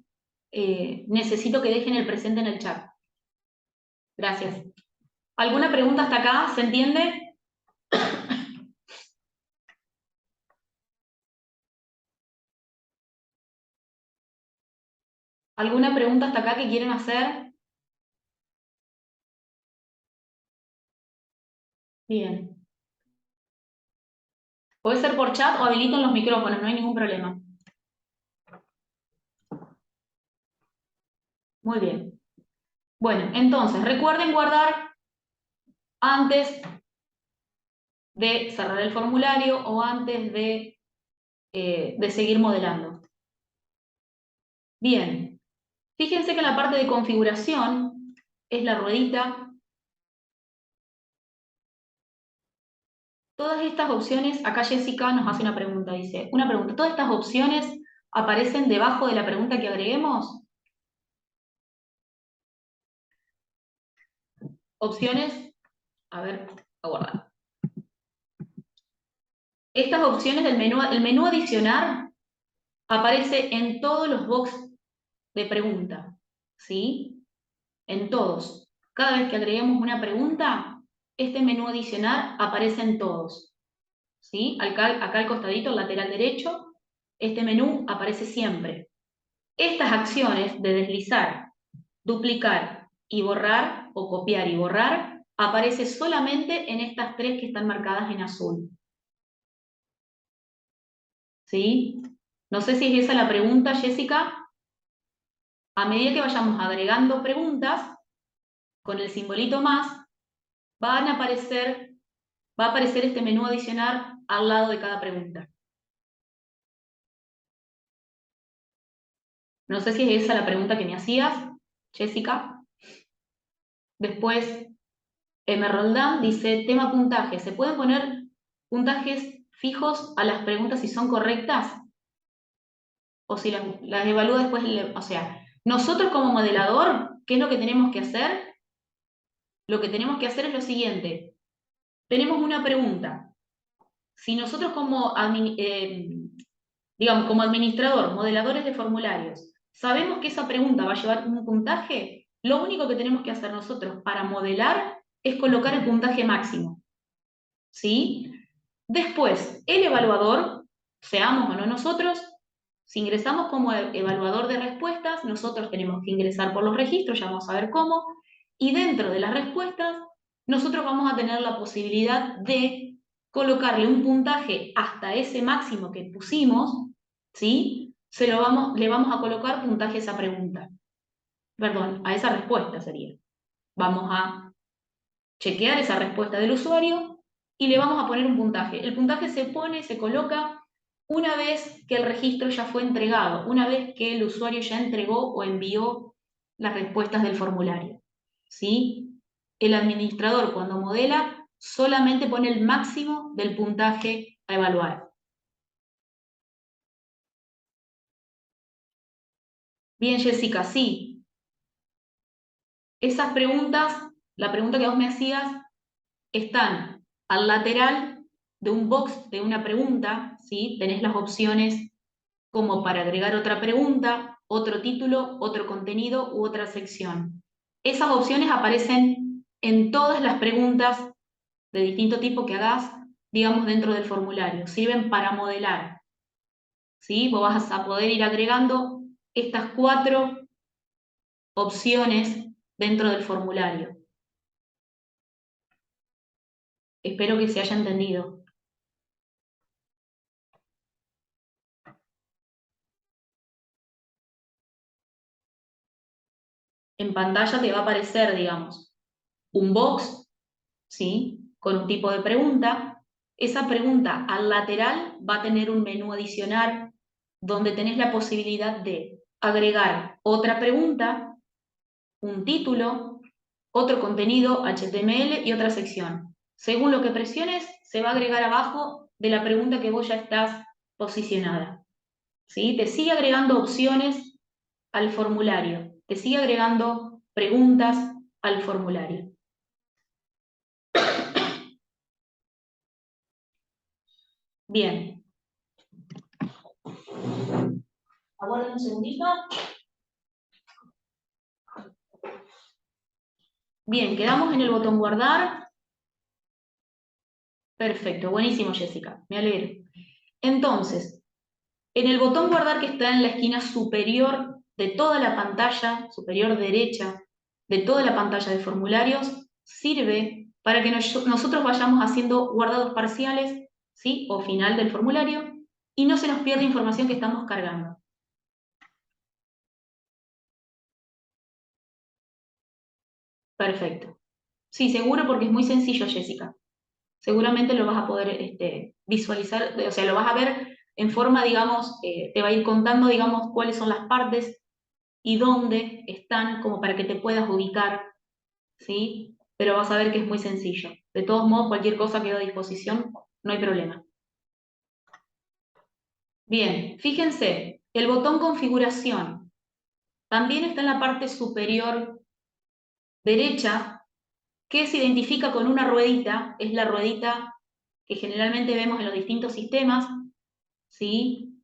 necesito que dejen el presente en el chat. Gracias. ¿Alguna pregunta hasta acá? ¿Se entiende? ¿Alguna pregunta hasta acá que quieren hacer? Bien. Puede ser por chat o habiliten los micrófonos, no hay ningún problema. Muy bien. Bueno, entonces, recuerden guardar antes de cerrar el formulario o antes de seguir modelando. Bien. Fíjense que en la parte de configuración es la ruedita. Todas estas opciones, acá Jessica nos hace una pregunta, dice, una pregunta, ¿todas estas opciones aparecen debajo de la pregunta que agreguemos? Opciones, a ver, a guardar. Estas opciones del menú, el menú adicionar aparece en todos los box de pregunta, ¿sí? En todos. Cada vez que agreguemos una pregunta, este menú adicional aparece en todos, ¿sí? Acá al costadito, al lateral derecho, este menú aparece siempre. Estas acciones de deslizar, duplicar y borrar, o copiar y borrar, aparece solamente en estas tres que están marcadas en azul. ¿Sí? No sé si es esa la pregunta, Jessica. A medida que vayamos agregando preguntas, con el simbolito más, va a aparecer este menú adicional al lado de cada pregunta. No sé si es esa la pregunta que me hacías, Jessica. Después, M. Roldán dice, tema puntaje. ¿Se pueden poner puntajes fijos a las preguntas si son correctas? O si las evalúa después, o sea, nosotros como modelador, ¿qué es lo que tenemos que hacer? Lo que tenemos que hacer es lo siguiente. Tenemos una pregunta. Si nosotros digamos, como administrador, modeladores de formularios, sabemos que esa pregunta va a llevar un puntaje, lo único que tenemos que hacer nosotros para modelar es colocar el puntaje máximo. ¿Sí? Después, el evaluador, seamos o no nosotros, si ingresamos como evaluador de respuestas, nosotros tenemos que ingresar por los registros, ya vamos a ver cómo, y dentro de las respuestas, nosotros vamos a tener la posibilidad de colocarle un puntaje hasta ese máximo que pusimos, ¿sí? Le vamos a colocar puntaje a esa pregunta. Perdón, a esa respuesta sería. Vamos a chequear esa respuesta del usuario y le vamos a poner un puntaje. El puntaje se coloca una vez que el registro ya fue entregado, una vez que el usuario ya entregó o envió las respuestas del formulario. ¿Sí? El administrador, cuando modela, solamente pone el máximo del puntaje a evaluar. Bien, Jessica, sí. Esas preguntas, la pregunta que vos me hacías, están al lateral de un box de una pregunta, ¿sí? Tenés las opciones como para agregar otra pregunta, otro título, otro contenido u otra sección. Esas opciones aparecen en todas las preguntas de distinto tipo que hagas, digamos, dentro del formulario. Sirven para modelar, ¿sí? Vos vas a poder ir agregando estas 4 opciones dentro del formulario. Espero que se haya entendido. En pantalla te va a aparecer, digamos, un box, ¿sí? Con un tipo de pregunta. Esa pregunta al lateral va a tener un menú adicional donde tenés la posibilidad de agregar otra pregunta, un título, otro contenido HTML y otra sección. Según lo que presiones, se va a agregar abajo de la pregunta que vos ya estás posicionada. ¿Sí? Te sigue agregando opciones al formulario, te sigue agregando preguntas al formulario. Bien. Aguarden un segundito. Bien, quedamos en el botón guardar. Perfecto, buenísimo, Jessica, me alegro. Entonces, en el botón guardar que está en la esquina superior de toda la pantalla, superior derecha de toda la pantalla de formularios, sirve para que nosotros vayamos haciendo guardados parciales, ¿sí? O final del formulario, y no se nos pierda información que estamos cargando. Perfecto. Sí, seguro, porque es muy sencillo, Jessica. Seguramente lo vas a poder visualizar, o sea, lo vas a ver en forma, digamos, te va a ir contando, digamos, cuáles son las partes y dónde están, como para que te puedas ubicar, ¿sí? Pero vas a ver que es muy sencillo. De todos modos, cualquier cosa queda a disposición, no hay problema. Bien, fíjense, el botón configuración también está en la parte superior derecha, que se identifica con una ruedita, es la ruedita que generalmente vemos en los distintos sistemas, ¿sí?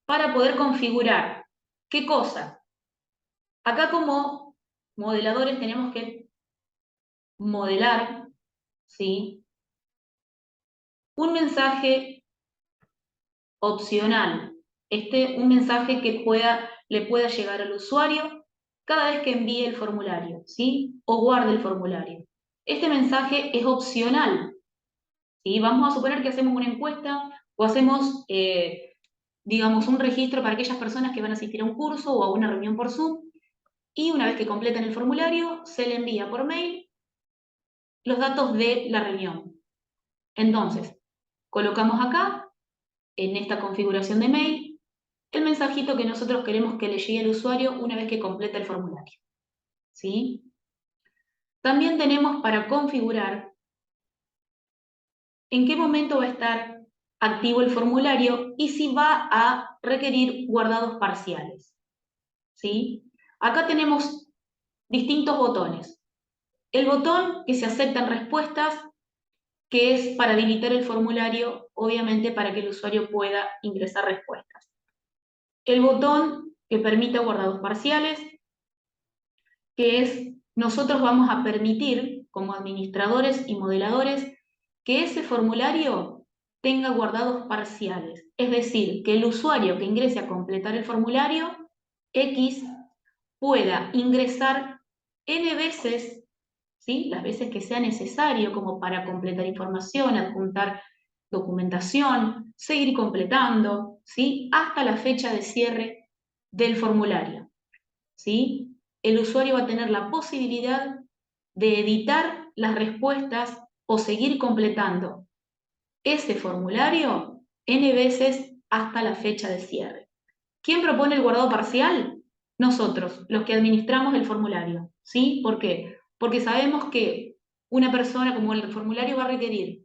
Para poder configurar. ¿Qué cosa? Acá como modeladores tenemos que modelar, ¿sí? Un mensaje opcional, un mensaje que le pueda llegar al usuario cada vez que envíe el formulario, ¿sí? O guarde el formulario. Este mensaje es opcional, ¿sí? Vamos a suponer que hacemos una encuesta o hacemos, digamos, un registro para aquellas personas que van a asistir a un curso o a una reunión por Zoom, y una vez que completan el formulario, se le envía por mail los datos de la reunión. Entonces, colocamos acá, en esta configuración de mail, el mensajito que nosotros queremos que le llegue al usuario una vez que completa el formulario, ¿sí? También tenemos para configurar en qué momento va a estar activo el formulario y si va a requerir guardados parciales, ¿sí? Acá tenemos distintos botones. El botón que se aceptan respuestas, que es para habilitar el formulario, obviamente para que el usuario pueda ingresar respuestas. El botón que permite guardados parciales, que es nosotros vamos a permitir, como administradores y modeladores, que ese formulario tenga guardados parciales. Es decir, que el usuario que ingrese a completar el formulario X pueda ingresar N veces, ¿sí? Las veces que sea necesario, como para completar información, adjuntar documentación, seguir completando, ¿sí? Hasta la fecha de cierre del formulario, ¿sí? El usuario va a tener la posibilidad de editar las respuestas o seguir completando ese formulario N veces hasta la fecha de cierre. ¿Quién propone el guardado parcial? Nosotros, los que administramos el formulario, ¿sí? ¿Por qué? Porque sabemos que una persona, como el formulario va a requerir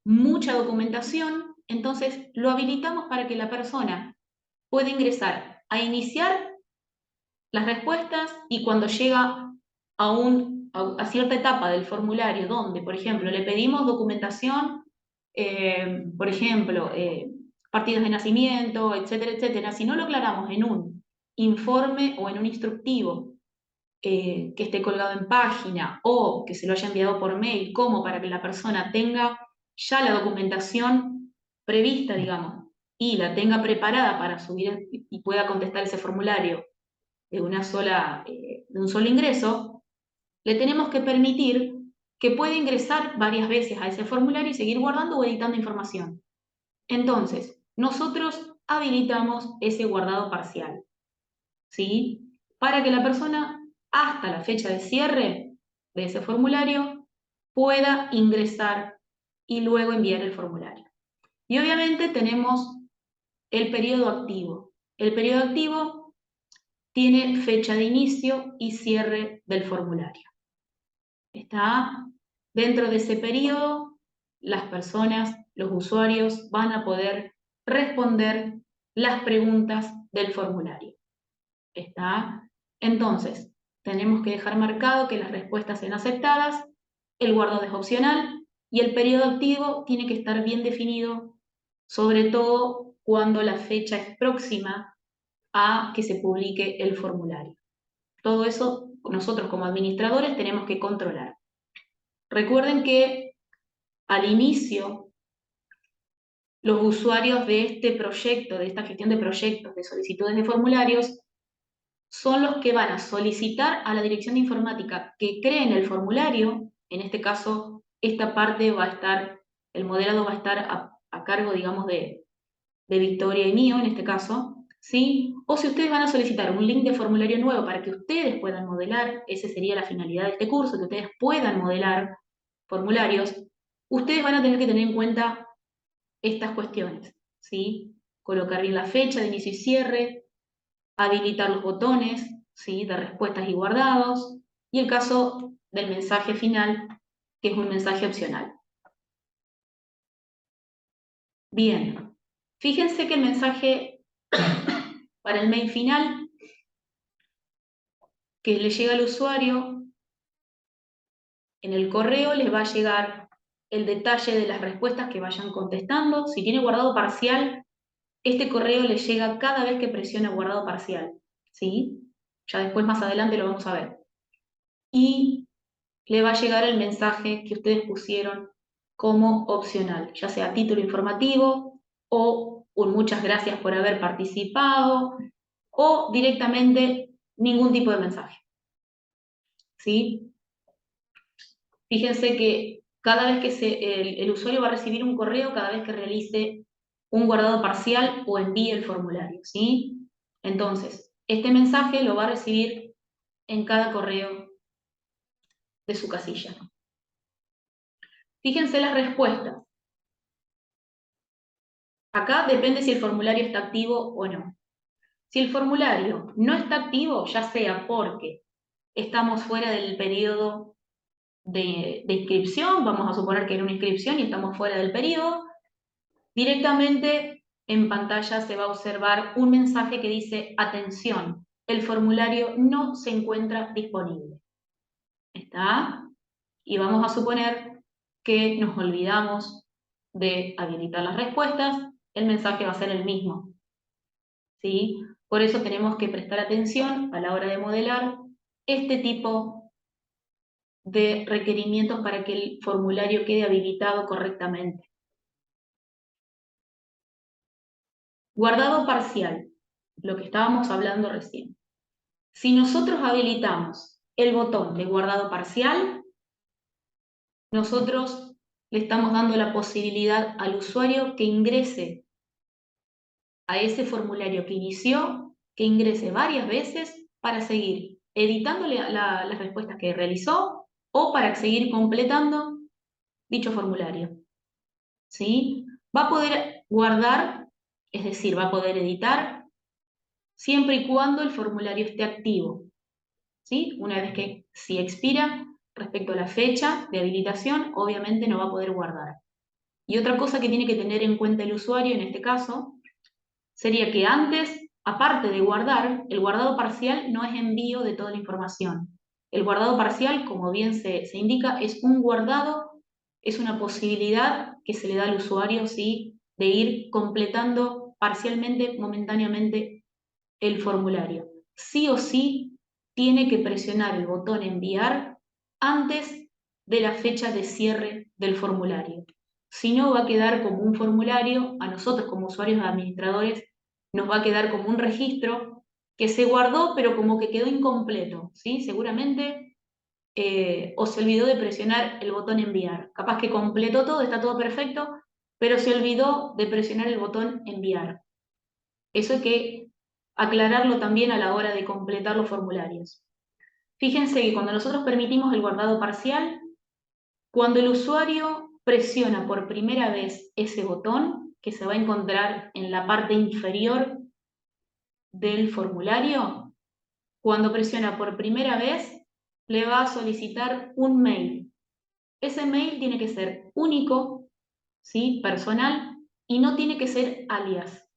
mucha documentación, entonces lo habilitamos para que la persona pueda ingresar a iniciar las respuestas y cuando llega a cierta etapa del formulario donde, por ejemplo, le pedimos documentación, por ejemplo, partidas de nacimiento, etcétera, etcétera, si no lo aclaramos en un informe o en un instructivo que esté colgado en página o que se lo haya enviado por mail, como para que la persona tenga ya la documentación prevista, digamos, y la tenga preparada para subir y pueda contestar ese formulario de un solo ingreso, le tenemos que permitir que pueda ingresar varias veces a ese formulario y seguir guardando o editando información. Entonces, nosotros habilitamos ese guardado parcial, ¿sí? Para que la persona, hasta la fecha de cierre de ese formulario, pueda ingresar y luego enviar el formulario. Y obviamente tenemos el periodo activo. El periodo activo tiene fecha de inicio y cierre del formulario. Está dentro de ese periodo, las personas, los usuarios van a poder responder las preguntas del formulario. ¿Está? Entonces, tenemos que dejar marcado que las respuestas sean aceptadas, el guardado es opcional y el periodo activo tiene que estar bien definido, sobre todo cuando la fecha es próxima a que se publique el formulario. Todo eso nosotros como administradores tenemos que controlar. Recuerden que al inicio los usuarios de este proyecto, de esta gestión de proyectos, de solicitudes de formularios, son los que van a solicitar a la dirección de informática que creen el formulario. En este caso, esta parte va a estar, el modelado va a estar a cargo, digamos, de Victoria y mío, en este caso, ¿sí? O si ustedes van a solicitar un link de formulario nuevo para que ustedes puedan modelar, esa sería la finalidad de este curso, que ustedes puedan modelar formularios, ustedes van a tener que tener en cuenta estas cuestiones, ¿sí? Colocar bien la fecha de inicio y cierre, habilitar los botones, ¿sí? De respuestas y guardados, y el caso del mensaje final, que es un mensaje opcional. Bien, fíjense que el mensaje para el mail final que le llega al usuario, en el correo les va a llegar el detalle de las respuestas que vayan contestando. Si tiene guardado parcial, este correo le llega cada vez que presiona guardado parcial, ¿sí? Ya después más adelante lo vamos a ver. Y le va a llegar el mensaje que ustedes pusieron como opcional, ya sea título informativo o un muchas gracias por haber participado o directamente ningún tipo de mensaje, ¿sí? Fíjense que cada vez que el usuario va a recibir un correo, cada vez que realice un guardado parcial o envíe el formulario, ¿sí? Entonces, este mensaje lo va a recibir en cada correo de su casilla. Fíjense las respuestas. Acá depende si el formulario está activo o no. Si el formulario no está activo, ya sea porque estamos fuera del periodo de inscripción, vamos a suponer que era una inscripción y estamos fuera del periodo, directamente en pantalla se va a observar un mensaje que dice: atención, el formulario no se encuentra disponible. ¿Está? Y vamos a suponer que nos olvidamos de habilitar las respuestas, el mensaje va a ser el mismo, ¿sí? Por eso tenemos que prestar atención a la hora de modelar este tipo de requerimientos para que el formulario quede habilitado correctamente. Guardado parcial, lo que estábamos hablando recién. Si nosotros habilitamos el botón de guardado parcial, nosotros le estamos dando la posibilidad al usuario que ingrese a ese formulario que inició, que ingrese varias veces para seguir editando las respuestas que realizó o para seguir completando dicho formulario, ¿sí? Va a poder guardar, es decir, va a poder editar siempre y cuando el formulario esté activo, ¿sí? Una vez que si expira respecto a la fecha de habilitación, obviamente no va a poder guardar. Y otra cosa que tiene que tener en cuenta el usuario en este caso sería que antes, aparte de guardar, el guardado parcial no es envío de toda la información. El guardado parcial, como bien se indica, es un guardado, es una posibilidad que se le da al usuario, ¿sí?, de ir completando parcialmente, momentáneamente, el formulario. Sí o sí tiene que presionar el botón enviar antes de la fecha de cierre del formulario. Si no, va a quedar como un formulario, a nosotros como usuarios administradores, nos va a quedar como un registro que se guardó, pero como que quedó incompleto, ¿sí? Seguramente o se olvidó de presionar el botón enviar. Capaz que completó todo, está todo perfecto, pero se olvidó de presionar el botón enviar. Eso hay que aclararlo también a la hora de completar los formularios. Fíjense que cuando nosotros permitimos el guardado parcial, cuando el usuario presiona por primera vez ese botón, que se va a encontrar en la parte inferior del formulario, cuando presiona por primera vez, le va a solicitar un mail. Ese mail tiene que ser único, ¿sí?, personal, y no tiene que ser alias.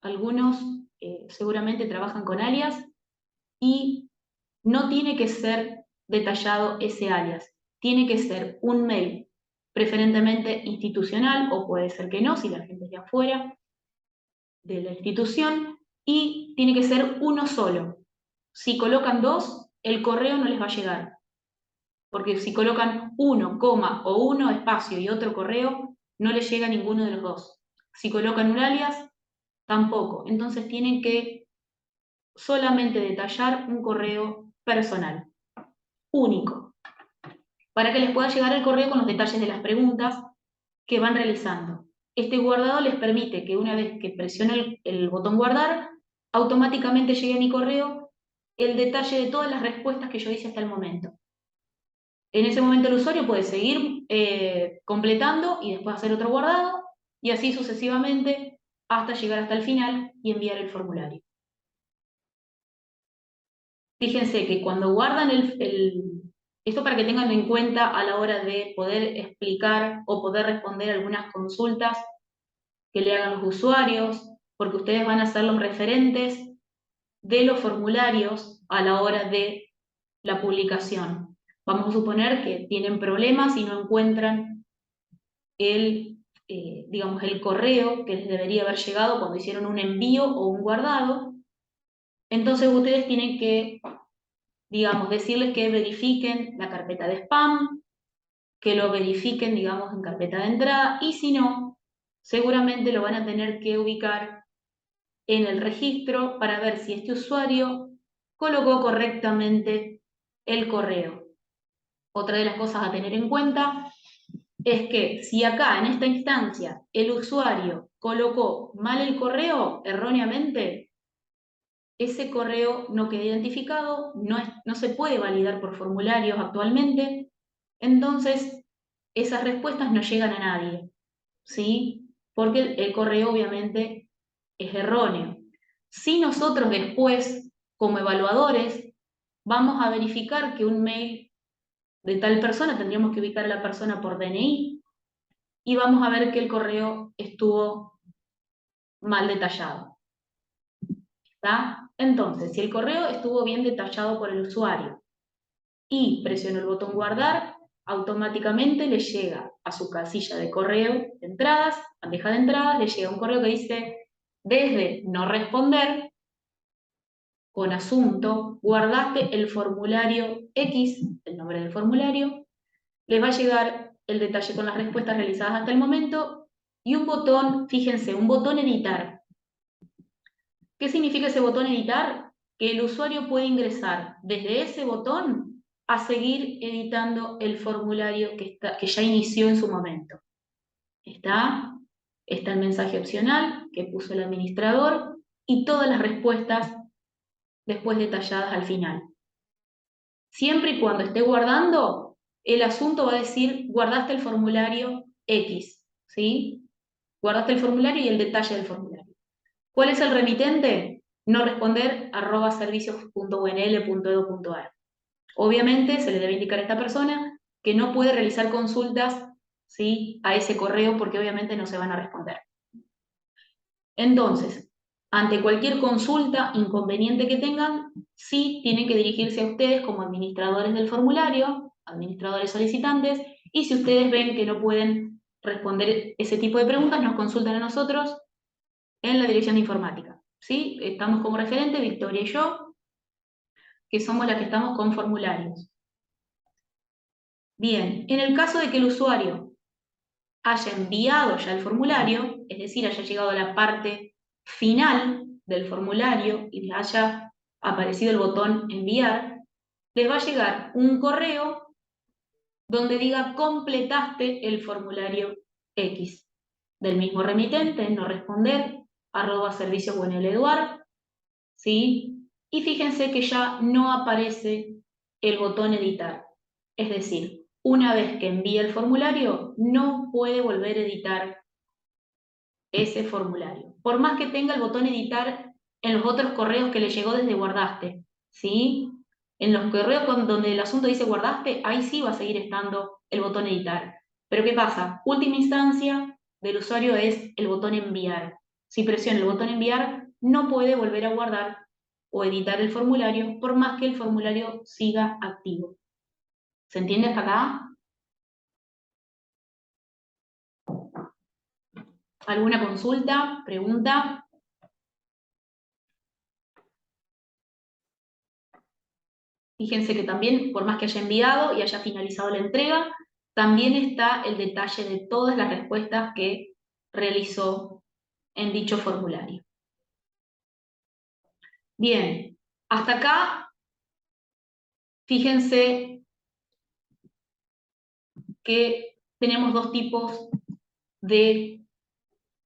Algunos seguramente trabajan con alias y no tiene que ser detallado ese alias. Tiene que ser un mail, preferentemente institucional, o puede ser que no, si la gente es de afuera, de la institución y tiene que ser uno solo. Si colocan dos, el correo no les va a llegar. Porque si colocan uno, coma o uno espacio y otro correo, no les llega a ninguno de los dos. Si colocan un alias, tampoco. Entonces tienen que solamente detallar un correo personal, único, para que les pueda llegar el correo con los detalles de las preguntas que van realizando. Este guardado les permite que una vez que presione el botón guardar, automáticamente llegue a mi correo el detalle de todas las respuestas que yo hice hasta el momento. En ese momento el usuario puede seguir completando y después hacer otro guardado y así sucesivamente hasta llegar hasta el final y enviar el formulario. Fíjense que cuando guardan esto para que tengan en cuenta a la hora de poder explicar o poder responder algunas consultas que le hagan los usuarios, porque ustedes van a ser los referentes de los formularios a la hora de la publicación. Vamos a suponer que tienen problemas y no encuentran digamos, el correo que les debería haber llegado cuando hicieron un envío o un guardado. Entonces ustedes tienen que, digamos, decirles que verifiquen la carpeta de spam, que lo verifiquen, digamos, en carpeta de entrada, y si no, seguramente lo van a tener que ubicar en el registro para ver si este usuario colocó correctamente el correo. Otra de las cosas a tener en cuenta es que si acá, en esta instancia, el usuario colocó mal el correo erróneamente, ese correo no queda identificado, no se puede validar por formularios actualmente, entonces esas respuestas no llegan a nadie, ¿sí? Porque el correo obviamente es erróneo. Si nosotros después, como evaluadores, vamos a verificar que un mail de tal persona, tendríamos que ubicar a la persona por DNI, y vamos a ver que el correo estuvo mal detallado. ¿Está? Entonces, si el correo estuvo bien detallado por el usuario y presionó el botón guardar, automáticamente le llega a su casilla de correo de entradas, bandeja de entradas, le llega un correo que dice desde no responder, con asunto, guardaste el formulario X, el nombre del formulario, les va a llegar el detalle con las respuestas realizadas hasta el momento y un botón, fíjense, un botón editar. ¿Qué significa ese botón editar? Que el usuario puede ingresar desde ese botón a seguir editando el formulario que ya inició en su momento. Está el mensaje opcional que puso el administrador y todas las respuestas después detalladas al final. Siempre y cuando esté guardando, el asunto va a decir guardaste el formulario X, ¿sí? Guardaste el formulario y el detalle del formulario. ¿Cuál es el remitente? No responder @servicios.unl.edu.ar. Obviamente se le debe indicar a esta persona que no puede realizar consultas, ¿sí?, a ese correo porque obviamente no se van a responder. Entonces, ante cualquier consulta, inconveniente que tengan, sí tienen que dirigirse a ustedes como administradores del formulario, administradores solicitantes, y si ustedes ven que no pueden responder ese tipo de preguntas, nos consultan a nosotros en la dirección de informática. ¿Sí? Estamos como referente, Victoria y yo, que somos las que estamos con formularios. Bien, en el caso de que el usuario haya enviado ya el formulario, es decir, haya llegado a la parte final del formulario y le haya aparecido el botón enviar, les va a llegar un correo donde diga completaste el formulario X, del mismo remitente, no responder, @servicios.unl.edu.ar, ¿sí? Y fíjense que ya no aparece el botón editar. Es decir, una vez que envía el formulario, no puede volver a editar ese formulario. Por más que tenga el botón editar en los otros correos que le llegó desde guardaste, ¿sí? En los correos donde el asunto dice guardaste, ahí sí va a seguir estando el botón editar. Pero ¿qué pasa? Última instancia del usuario es el botón enviar. Si presiona el botón enviar, no puede volver a guardar o editar el formulario, por más que el formulario siga activo. ¿Se entiende hasta acá? ¿Alguna consulta? ¿Pregunta? Fíjense que también, por más que haya enviado y haya finalizado la entrega, también está el detalle de todas las respuestas que realizó en dicho formulario. Bien, hasta acá, fíjense que tenemos dos tipos de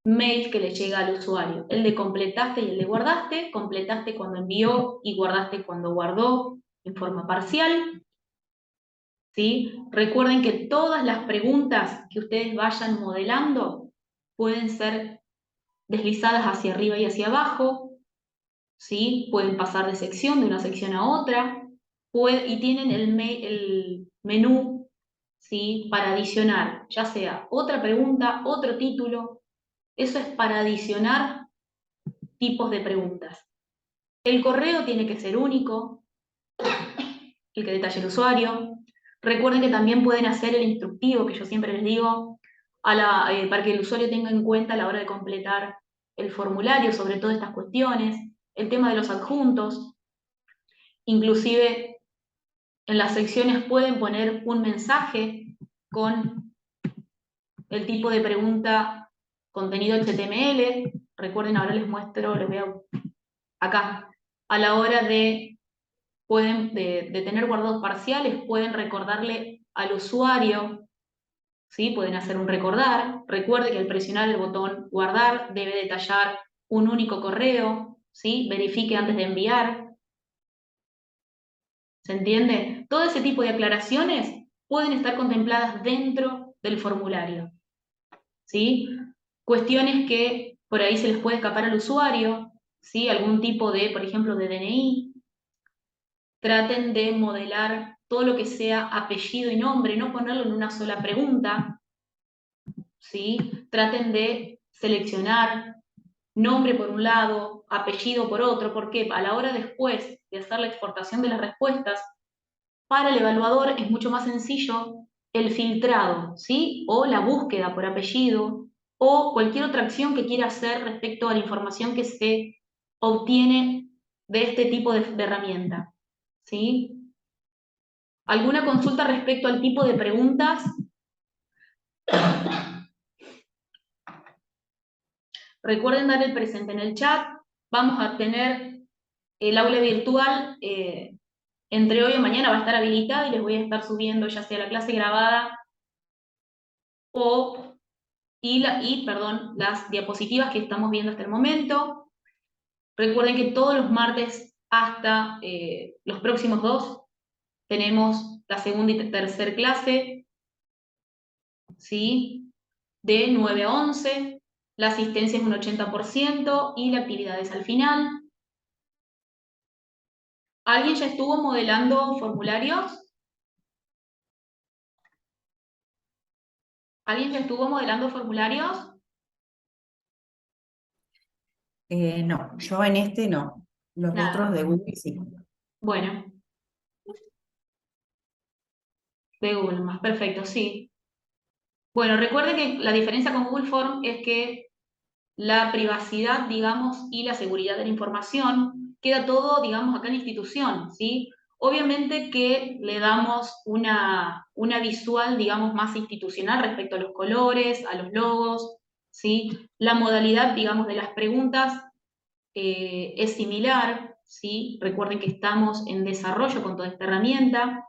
mail que le llega al usuario. El de completaste y el de guardaste. Completaste cuando envió y guardaste cuando guardó en forma parcial. ¿Sí? Recuerden que todas las preguntas que ustedes vayan modelando pueden ser deslizadas hacia arriba y hacia abajo. ¿Sí? Pueden pasar de sección, de una sección a otra. Y tienen el menú, ¿sí? Para adicionar, ya sea otra pregunta, otro título. Eso es para adicionar tipos de preguntas. El correo tiene que ser único, el que detalle el usuario. Recuerden que también pueden hacer el instructivo, que yo siempre les digo, para que el usuario tenga en cuenta a la hora de completar el formulario sobre todas estas cuestiones, el tema de los adjuntos. Inclusive en las secciones pueden poner un mensaje con el tipo de pregunta contenido HTML. Recuerden, ahora les muestro, les voy acá, a la hora de tener guardados parciales, pueden recordarle al usuario, ¿sí? Pueden hacer un recordar. Recuerde que al presionar el botón guardar debe detallar un único correo, ¿sí? Verifique antes de enviar. ¿Se entiende? Todo ese tipo de aclaraciones pueden estar contempladas dentro del formulario, ¿sí? Cuestiones que por ahí se les puede escapar al usuario, ¿sí? Algún tipo de, por ejemplo, de DNI. Traten de modelar todo lo que sea apellido y nombre, no ponerlo en una sola pregunta, ¿sí? Traten de seleccionar nombre por un lado, apellido por otro, porque a la hora después de hacer la exportación de las respuestas, para el evaluador es mucho más sencillo el filtrado, ¿sí? O la búsqueda por apellido, o cualquier otra acción que quiera hacer respecto a la información que se obtiene de este tipo de herramienta, ¿sí? ¿Alguna consulta respecto al tipo de preguntas? Recuerden dar el presente en el chat. Vamos a tener el aula virtual entre hoy y mañana va a estar habilitada y les voy a estar subiendo ya sea la clase grabada las diapositivas que estamos viendo hasta el momento. Recuerden que todos los martes hasta los próximos 2 tenemos la segunda y tercera clase, ¿sí? De 9 a 11. La asistencia es un 80% y la actividad es al final. ¿Alguien ya estuvo modelando formularios? ¿Alguien ya estuvo modelando formularios? No, yo en este no. Los otros Nada. de Google sí. Bueno, de Google más, perfecto, sí. Bueno, recuerde que la diferencia con Google Form es que la privacidad, digamos, y la seguridad de la información queda todo, digamos, acá en la institución, ¿sí? Obviamente que le damos una visual, digamos, más institucional respecto a los colores, a los logos, ¿sí? La modalidad, digamos, de las preguntas es similar, ¿sí? Recuerden que estamos en desarrollo con toda esta herramienta,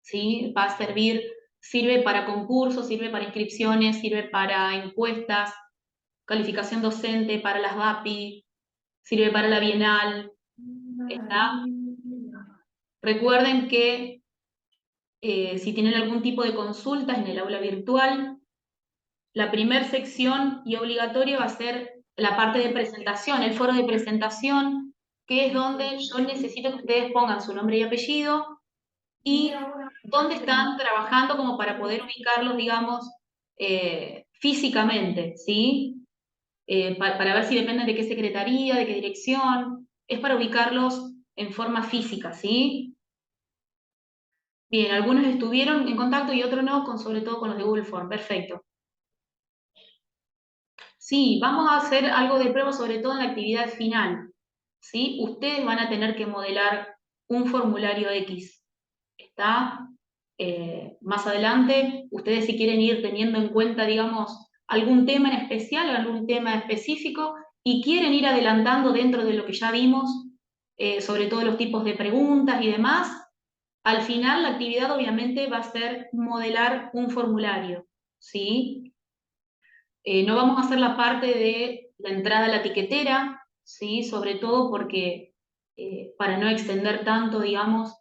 ¿sí? Va a servir, sirve para concursos, sirve para inscripciones, sirve para encuestas, calificación docente, para las VAPI, sirve para la Bienal, ¿está? Recuerden que si tienen algún tipo de consultas en el aula virtual, la primera sección y obligatoria va a ser la parte de presentación, el foro de presentación, que es donde yo necesito que ustedes pongan su nombre y apellido y dónde están trabajando como para poder ubicarlos, digamos, físicamente, ¿sí? Para ver si dependen de qué secretaría, de qué dirección, es para ubicarlos en forma física, ¿sí? Bien, algunos estuvieron en contacto y otros no, sobre todo con los de Google Form, perfecto. Sí, vamos a hacer algo de prueba, sobre todo en la actividad final, ¿sí? Ustedes van a tener que modelar un formulario X. ¿Está? Más adelante, ustedes si quieren ir teniendo en cuenta, digamos, algún tema en especial, algún tema específico, y quieren ir adelantando dentro de lo que ya vimos, sobre todo los tipos de preguntas y demás, al final la actividad obviamente va a ser modelar un formulario, ¿sí? No vamos a hacer la parte de la entrada a la etiquetera, ¿sí? Sobre todo porque para no extender tanto, digamos,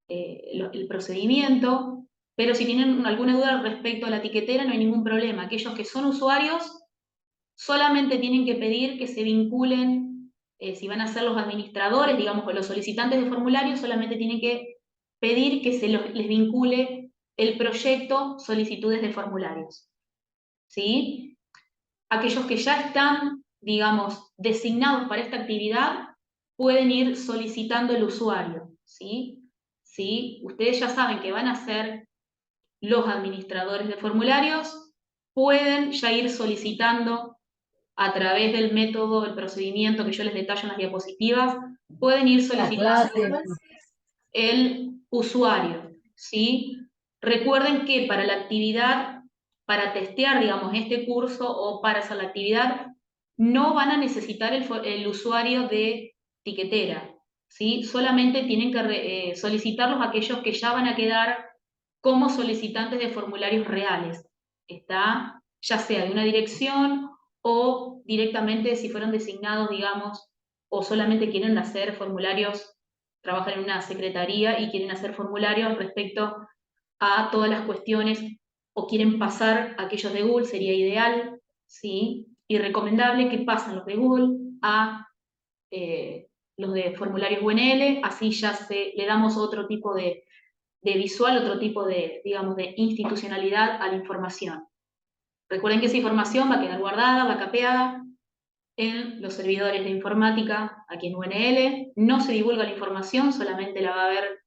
el procedimiento, pero si tienen alguna duda respecto a la etiquetera no hay ningún problema. Aquellos que son usuarios solamente tienen que pedir que se vinculen, si van a ser los administradores, digamos, o los solicitantes de formularios, solamente tienen que pedir que les vincule el proyecto solicitudes de formularios, ¿sí? Aquellos que ya están, digamos, designados para esta actividad, pueden ir solicitando el usuario, ¿sí? ¿Sí? Ustedes ya saben que van a ser los administradores de formularios, pueden ya ir solicitando a través del método, el procedimiento que yo les detallo en las diapositivas, pueden ir solicitando el usuario, ¿sí? Recuerden que para la actividad, para testear, digamos, este curso o para hacer la actividad, no van a necesitar el usuario de etiquetera, ¿sí? Solamente tienen que solicitarlos aquellos que ya van a quedar como solicitantes de formularios reales, ¿está? Ya sea de una dirección o directamente si fueron designados, digamos, o solamente quieren hacer formularios, trabajan en una secretaría y quieren hacer formularios respecto a todas las cuestiones o quieren pasar aquellos de Google, sería ideal, ¿sí? Y recomendable que pasen los de Google a los de formularios UNL, así ya le damos otro tipo de visual, otro tipo de, digamos, de institucionalidad a la información. Recuerden que esa información va a quedar guardada, va capeada en los servidores de informática aquí en UNL. No se divulga la información, solamente la va a ver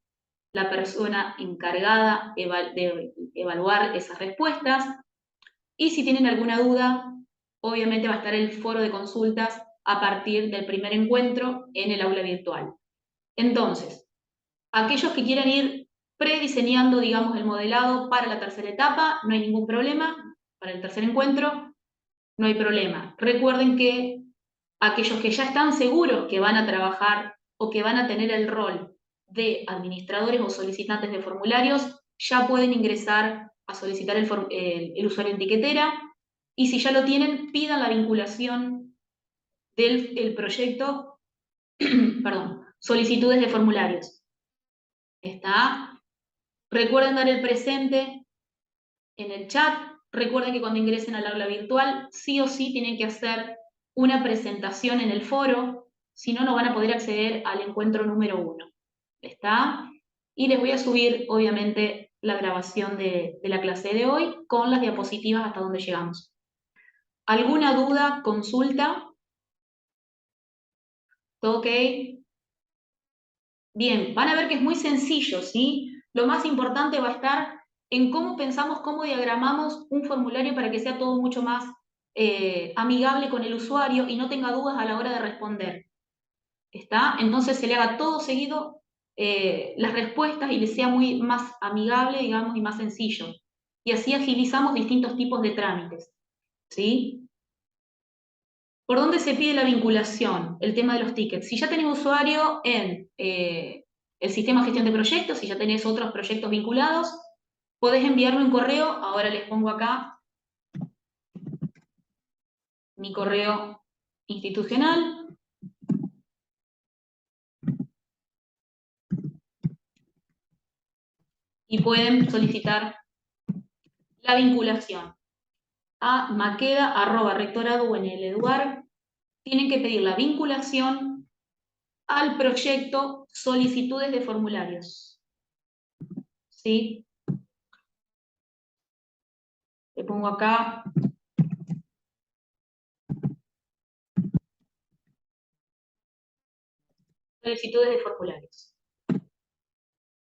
la persona encargada de evaluar esas respuestas. Y si tienen alguna duda, obviamente va a estar el foro de consultas a partir del primer encuentro en el aula virtual. Entonces, aquellos que quieran ir prediseñando, digamos, el modelado para la tercera etapa, no hay ningún problema. Para el tercer encuentro, no hay problema. Recuerden que aquellos que ya están seguros que van a trabajar o que van a tener el rol de administradores o solicitantes de formularios, ya pueden ingresar a solicitar el usuario en etiquetera, y si ya lo tienen, pidan la vinculación del proyecto, perdón, solicitudes de formularios. ¿Está? Recuerden dar el presente en el chat. Recuerden que cuando ingresen al aula virtual, sí o sí tienen que hacer una presentación en el foro, si no, no van a poder acceder al encuentro número 1. ¿Está? Y les voy a subir, obviamente, la grabación de la clase de hoy con las diapositivas hasta donde llegamos. ¿Alguna duda, consulta? ¿Todo ok? Bien, van a ver que es muy sencillo, ¿sí? Lo más importante va a estar en cómo pensamos, cómo diagramamos un formulario para que sea todo mucho más amigable con el usuario y no tenga dudas a la hora de responder. ¿Está? Entonces se le haga todo seguido las respuestas y le sea muy más amigable, digamos, y más sencillo. Y así agilizamos distintos tipos de trámites, ¿sí? ¿Por dónde se pide la vinculación? El tema de los tickets. Si ya tenés usuario en el sistema de gestión de proyectos, si ya tenés otros proyectos vinculados, podés enviarme un correo. Ahora les pongo acá mi correo institucional. Y pueden solicitar la vinculación a maqueda@rectorado.unl.edu.ar. Tienen que pedir la vinculación al proyecto solicitudes de formularios. ¿Sí? Le pongo acá solicitudes de formularios.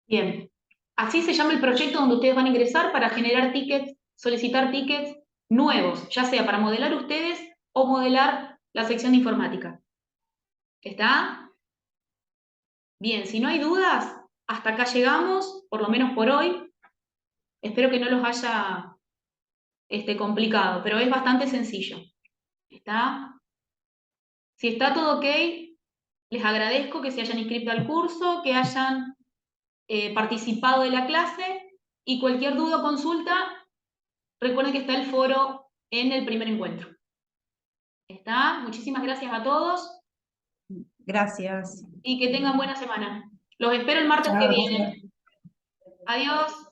Bien, así se llama el proyecto donde ustedes van a ingresar para generar tickets, solicitar tickets nuevos, ya sea para modelar ustedes o modelar la sección de informática. ¿Está? Bien, si no hay dudas, hasta acá llegamos, por lo menos por hoy. Espero que no los haya complicado, pero es bastante sencillo. ¿Está? Si está todo ok, les agradezco que se hayan inscrito al curso, que hayan participado de la clase y cualquier duda o consulta, recuerden que está el foro en el primer encuentro. ¿Está? Muchísimas gracias a todos Gracias. y que tengan buena semana. Los espero el martes que Chao. viene. Adiós.